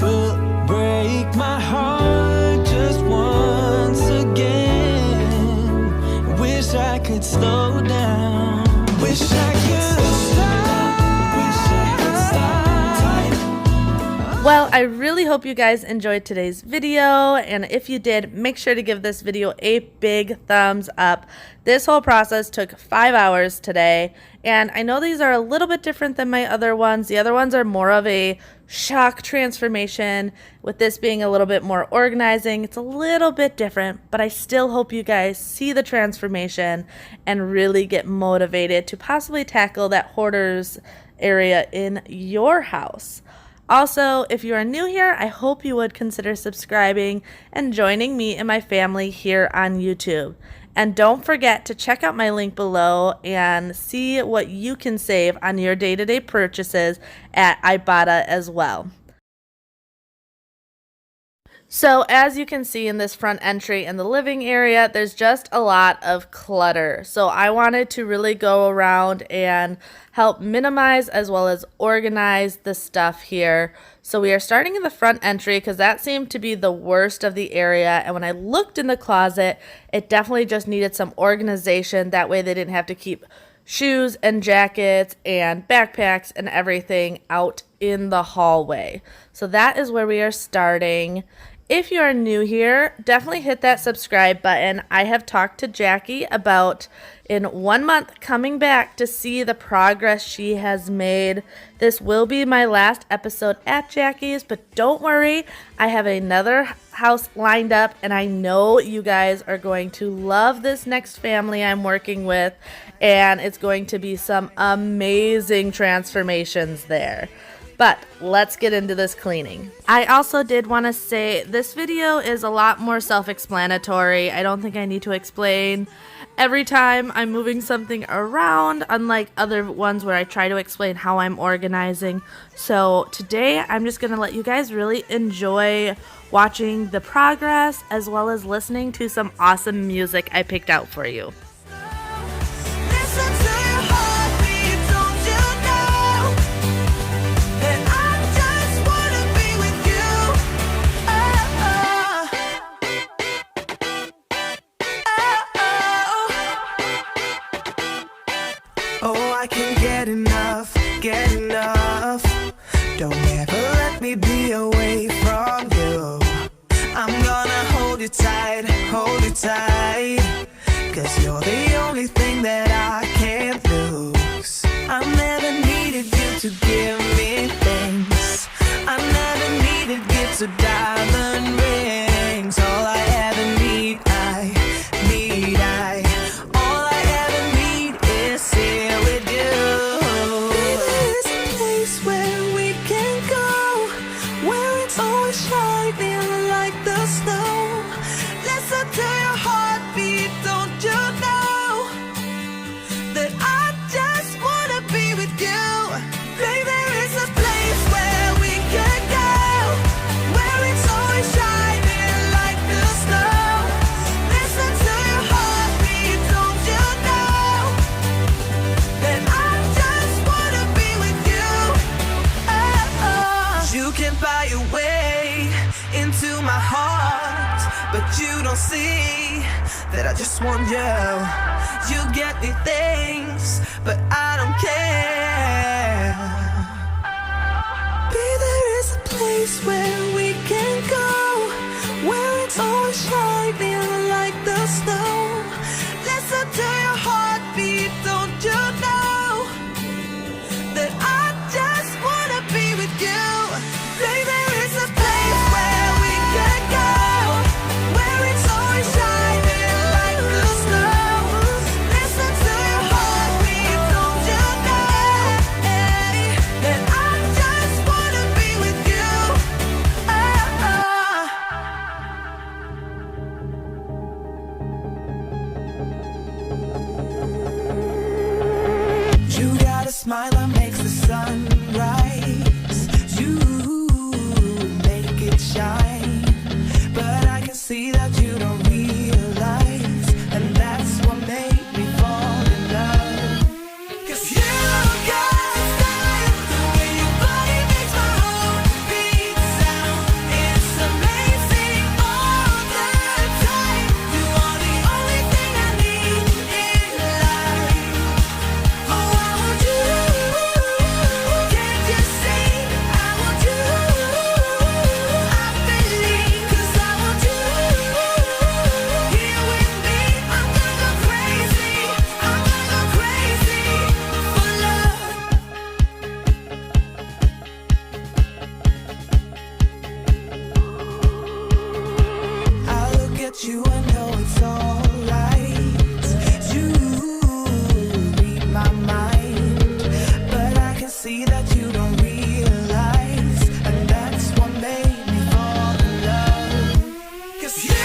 will break my heart just once again. Wish I could slow down. Wish I could stop. Wish I could stop. Well, I really hope you guys enjoyed today's video, and if you did, make sure to give this video a big thumbs up. This whole process took 5 hours today, and I know these are a little bit different than my other ones. The other ones are more of a shock transformation, with this being a little bit more organizing. It's a little bit different, but I still hope you guys see the transformation and really get motivated to possibly tackle that hoarders area in your house. Also, if you are new here, I hope you would consider subscribing and joining me and my family here on YouTube. And don't forget to check out my link below and see what you can save on your day-to-day purchases at Ibotta as well. So as you can see in this front entry in the living area, there's just a lot of clutter. So I wanted to really go around and help minimize as well as organize the stuff here. So we are starting in the front entry because that seemed to be the worst of the area. And when I looked in the closet, it definitely just needed some organization. That way they didn't have to keep shoes and jackets and backpacks and everything out in the hallway. So that is where we are starting. If you are new here, definitely hit that subscribe button. I have talked to Jackie about in 1 month coming back to see the progress she has made. This will be my last episode at Jackie's, but don't worry, I have another house lined up and I know you guys are going to love this next family I'm working with, and it's going to be some amazing transformations there. But let's get into this cleaning. I also did want to say this video is a lot more self-explanatory. I don't think I need to explain every time I'm moving something around, unlike other ones where I try to explain how I'm organizing. So today I'm just going to let you guys really enjoy watching the progress as well as listening to some awesome music I picked out for you. Listen to your heartbeat, don't you know that I just wanna be with you? Oh, I can't get enough, get enough. Don't ever let me be away from you. I'm gonna hold you tight, 'cause you're the only thing that I can't lose. I never needed you to give me things. I never needed gifts or diamond rings. All I ever need, all I ever need is here with you. There's a place where we can go, where it's always shining like the snow. Listen to your heartbeat, don't you know that I just wanna be with you? Baby, there is a place where we can go, where it's always shining like the snow. Listen to your heartbeat, don't you know that I just wanna be with you? You can buy your way into my heart, but you don't see that I just want you. You get me things, but I don't care. Be there is a place where we can go, where it's always shining like the snow. Listen to your heartbeat, don't you know that I just wanna be with you? Baby, there is a place where we can go, where it's always shining like the snow. Listen to your heartbeat, don't you know that I just wanna be with you? You got a smile that makes the sun rise. You make it shine, but I can see that you don't realize, and that's what made me fall in love. 'Cause you got style, the way your body makes my heart beat sound. It's amazing all the time. You are the only thing I need in life. Oh, I want you. Can't you see? I want you. I believe, 'cause I want you here with me. I'm gonna go crazy. I'm gonna go crazy for love. I look at you and know it's alright. You read my mind, but I can see that you don't realize, and that's what made me fall in love. 'Cause you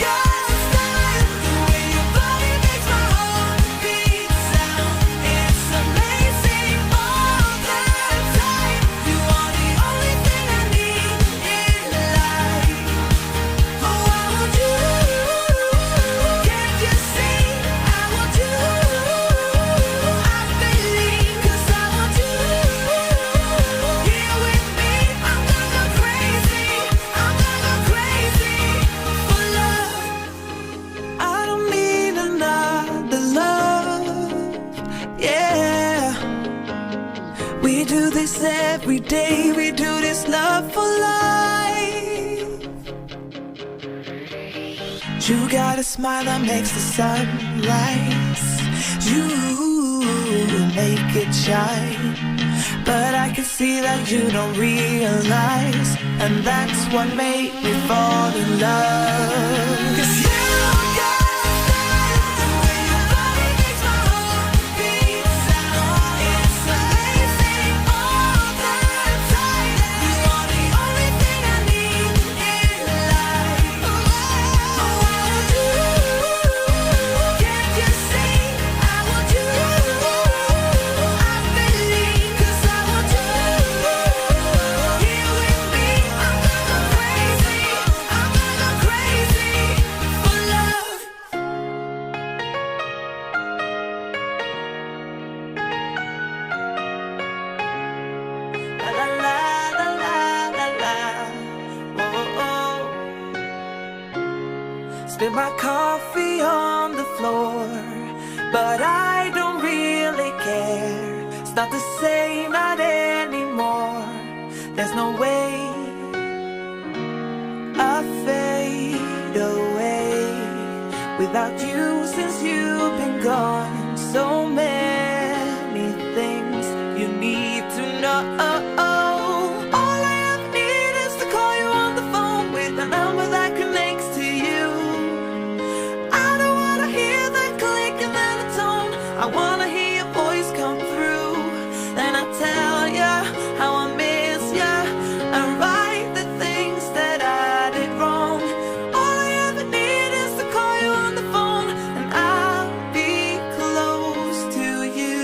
got style, the way your body makes my heart beat sound. It's amazing all the time. You are the only thing I need in life. Oh, I want you. Can't you see? I want you. I believe, 'cause I want you here with me. I'm gonna go crazy. I'm gonna go crazy for love. I don't need another love. Yeah. We do this every day. We do this love for life. You got a smile that makes the sun rise. You make it shine. But I can see that you don't realize, and that's what made me fall in love. 'Cause you got the way your body makes my heart beat sound. It's amazing all the time. You are the only thing I need in life. I want you. Can't you see? I want you. I believe, 'cause I want you here with me. I'm gonna go crazy. I'm gonna go crazy for love. La la la la la la. Oh, oh. Spill my coffee on the floor, but I don't really care. It's not the same, not anymore. There's no way I fade away without you since you've been gone. So many things you need to know. All I ever need is to call you on the phone with a number that connects to you. I don't wanna hear that click and then a tone. I wanna hear your voice come through. Then I tell ya how I miss ya and right the things that I did wrong. All I ever need is to call you on the phone and I'll be close to you.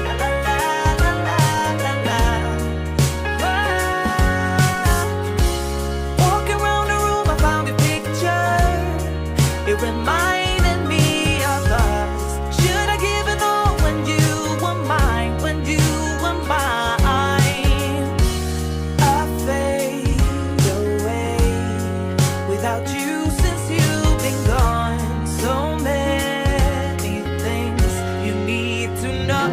La la la la la la. Walking around the room, I found your picture. It reminded me of us. Should I give it all when you were mine? When you were mine, I fade away without you since you've been gone. So many things you need to know.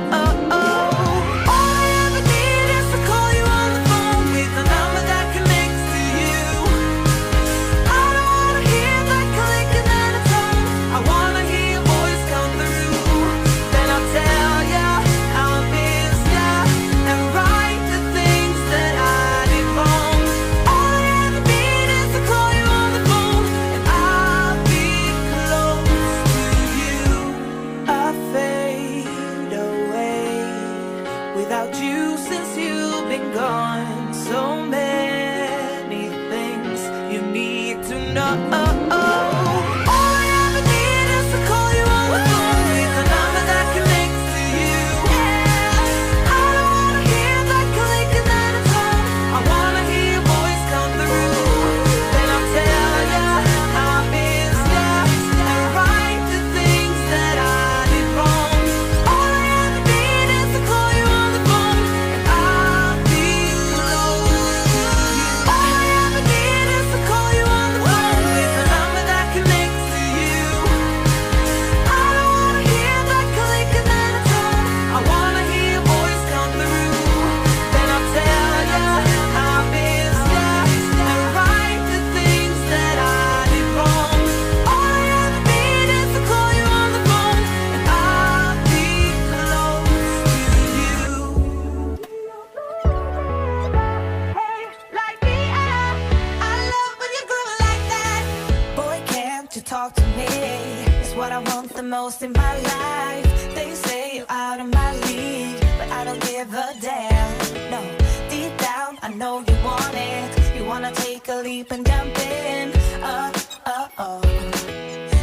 All I ever need is to call you on the phone with a number that connects to you. I don't wanna hear that click and then a tone. I wanna hear your voice come through. Then I'll tell ya how I miss ya and right the things that I did wrong. All I ever need is to call you on the phone and I'll be close to you. I fade away without you since you've been gone. So many things you need to know. All I ever need is to call you on the phone with a number that connects to you. I don't wanna hear that click and then a tone. I wanna hear your voice come through. Then I'll tell ya how I miss ya and right the things that I did wrong. All I ever need is to call you on the phone and I'll be close to you. All I ever need is to call you on the phone with a number that connects to you. I don't wanna hear that click and then a tone. I wanna hear your voice come through. Then I'll tell ya how I miss ya and right the things that I did wrong. All I ever need is to call you on the phone and I'll be close to you. Hey, like me, I love when you groove like that. Boy, can't you talk to me? It's what I want the most in my life. They say you're out of my league, but I don't give a damn. No, deep down, I know you want it. You wanna take a leap and jump in.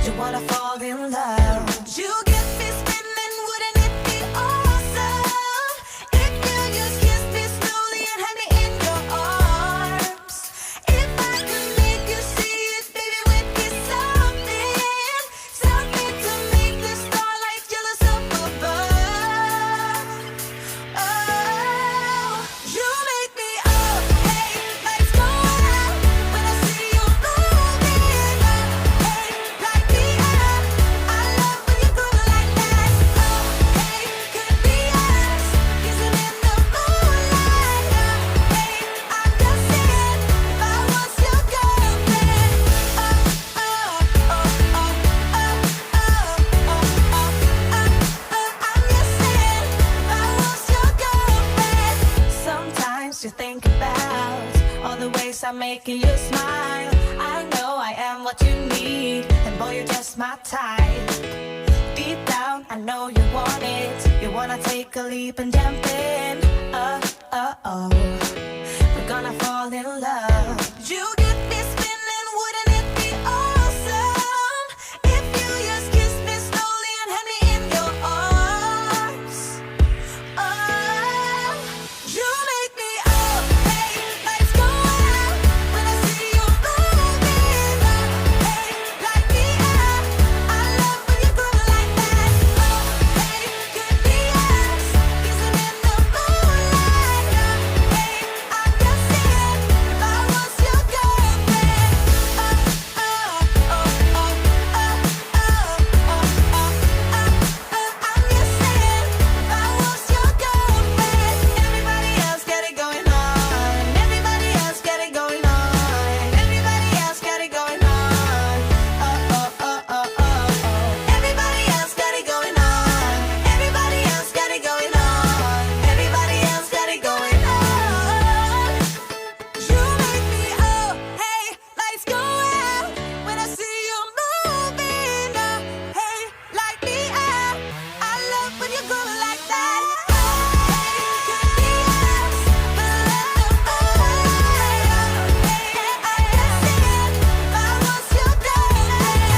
You wanna fall in love. You get me spinning, wouldn't it be awesome if you just kiss me slowly and had me in your arms? If I could make you see it, baby, we'd be something, something to make the starlight jealous up above. Oh, you make me up, hey, lights go out when I see 'cause I'm making you smile. I know I am what you need, and boy, you're just my type. Deep down, I know you want it. You wanna take a leap and jump in. Oh, we're gonna fall in love. You get me spinning, wouldn't it be awesome if you just kiss me slowly and had me in your arms? Oh, you make me up, hey, lights go out when I see you moving. Hey, light me up, I love when you go like that. Oh, hey, could be us, kissing in the moonlight. Hey, I'm just saying, if I was your girlfriend. Oh, oh, oh, oh, oh, oh, oh, oh, I'm just saying, if I was your girlfriend. Everybody else got it going on. Everybody else got it going on. Everybody else got it going on. Oh, oh, oh, oh, oh, oh. Everybody else got it going on. Everybody else got it going on. Everybody else got it going on. You make me oh, hey, lights go out when I see you moving. Hey, light me up. I love when you go like that. Hey, could be us, but let the moonlight. Hey, I'm just saying, if I was your girlfriend.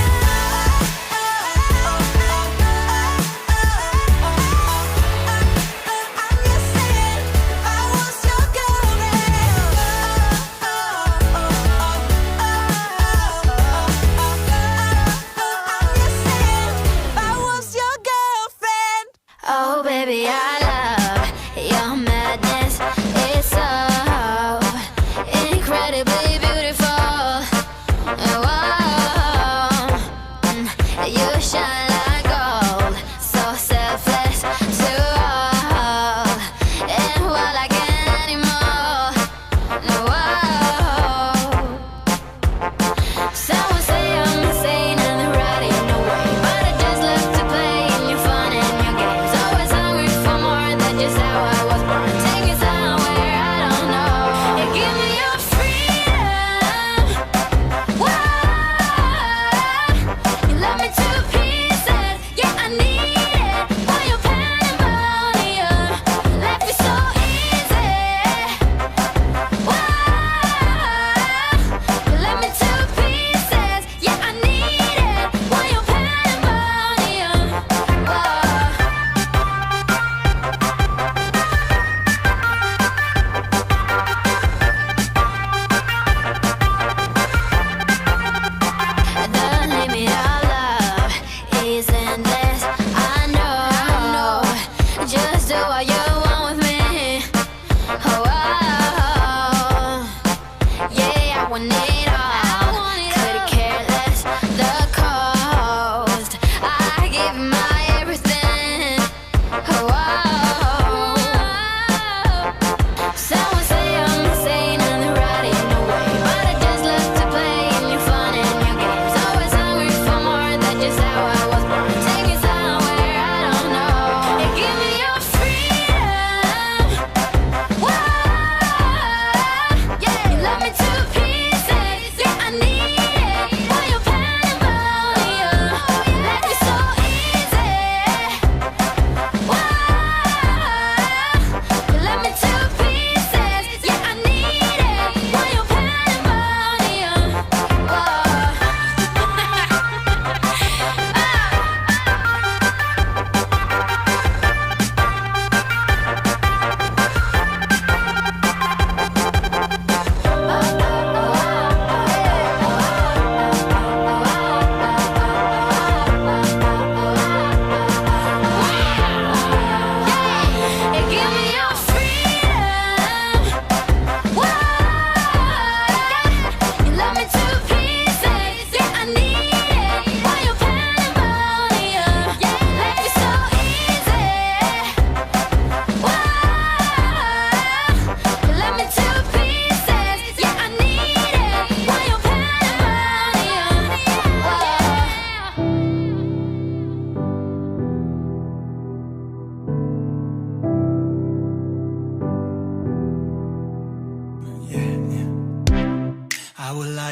Oh, baby, I love your madness. It's so incredibly beautiful. Whoa, you shine like gold, so selfless to all, and what I can't anymore. Whoa. Someone say I'm insane and they're right in the way, but I just love to play in your fun and your games. Always hungry for more than just how I was born. Take me somewhere I don't know and give me your freedom. Whoa, you love me to pieces, yeah, I need it. While you're pandemonium, life is so easy. Whoa, you love me to pieces, yeah, I need it. While you're pandemonium, whoa. The limit of love is endless. I know. Just do what you want with me. Oh, yeah, I want it all. Couldn't care less the cost. I give my everything. Oh, someone say I'm insane and they're right in the way, but I just love to play in your fun and your games. Always hungry for more than just how I was born. Take me somewhere I don't know and give me your freedom.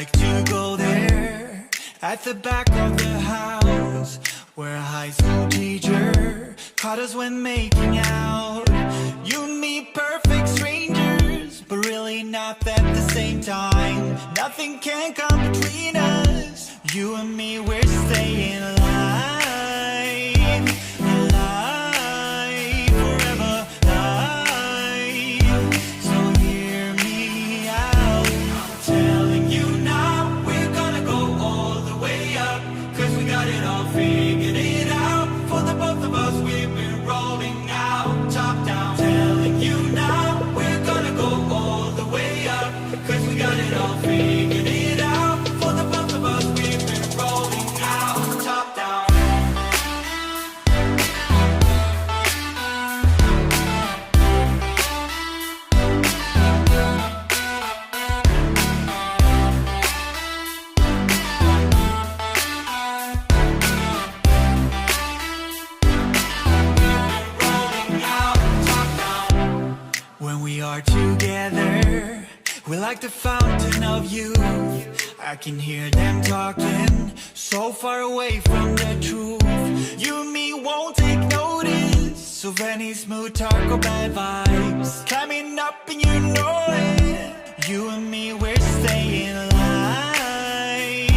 like to go there, at the back of the house, where a high school teacher caught us when making out. You and me, perfect strangers, but really not at the same time. Nothing can come between us. You and me, we're staying alive, alive, forever alive. So hear me out, I'm telling you now, we're gonna go all the way up, 'cause we got it all figured it out. For the both of us, we've been rolling out, top down. Telling you now, we're gonna go all the way up, 'cause we got it all figured it out. For the both of us, we've been rolling out, top down. When we are together, we're like the fountain of youth. I can hear them talking, so far away from the truth. You and me won't take notice of any smooth talk or bad vibes. Climbing up and you know it. You and me, we're staying alive,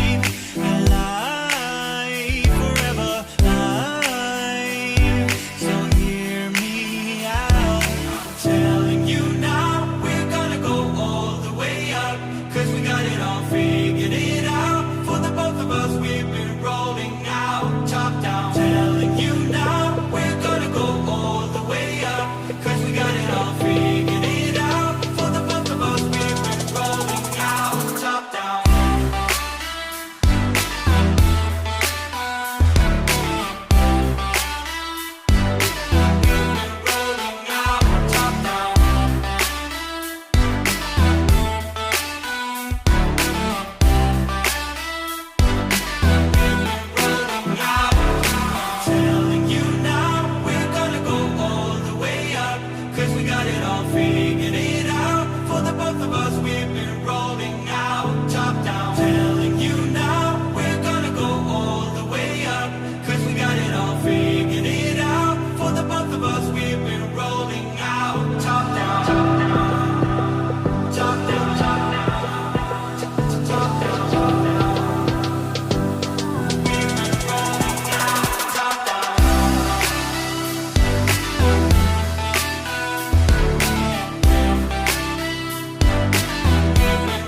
alive, forever alive. So hear me out, I'm telling you now, we're gonna go all the way up, 'cause we got it all figured it out. For the both of us, we've been rolling out, top down. Telling you now, we're gonna go all the way up, 'cause we got it all figured it out. For the both of us, we've been rolling out, top down. Rolling out, top down. Rolling out. Telling you now, we're gonna go all the way up, 'cause we got it all figured it out. For the both of us, we've been rolling out, top down. Telling you now, we're gonna go all the way up, 'cause we got it all figured it out. For the both of us, we've been rolling out, top down, top down, top down, top down, top down, top down. We've been rolling out, top down.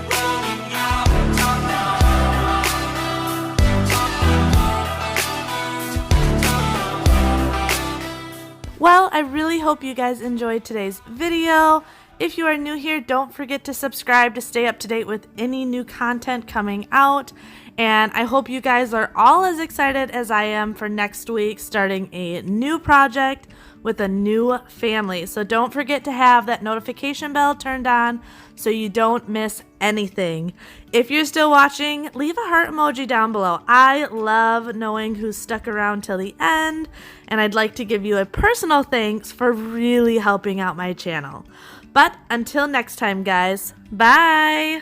Rolling out, top down, top down. Well, I really hope you guys enjoyed today's video. If you are new here, don't forget to subscribe to stay up to date with any new content coming out. And I hope you guys are all as excited as I am for next week, starting a new project with a new family. So don't forget to have that notification bell turned on so you don't miss anything. If you're still watching, leave a heart emoji down below. I love knowing who's stuck around till the end, and I'd like to give you a personal thanks for really helping out my channel. But until next time, guys, bye!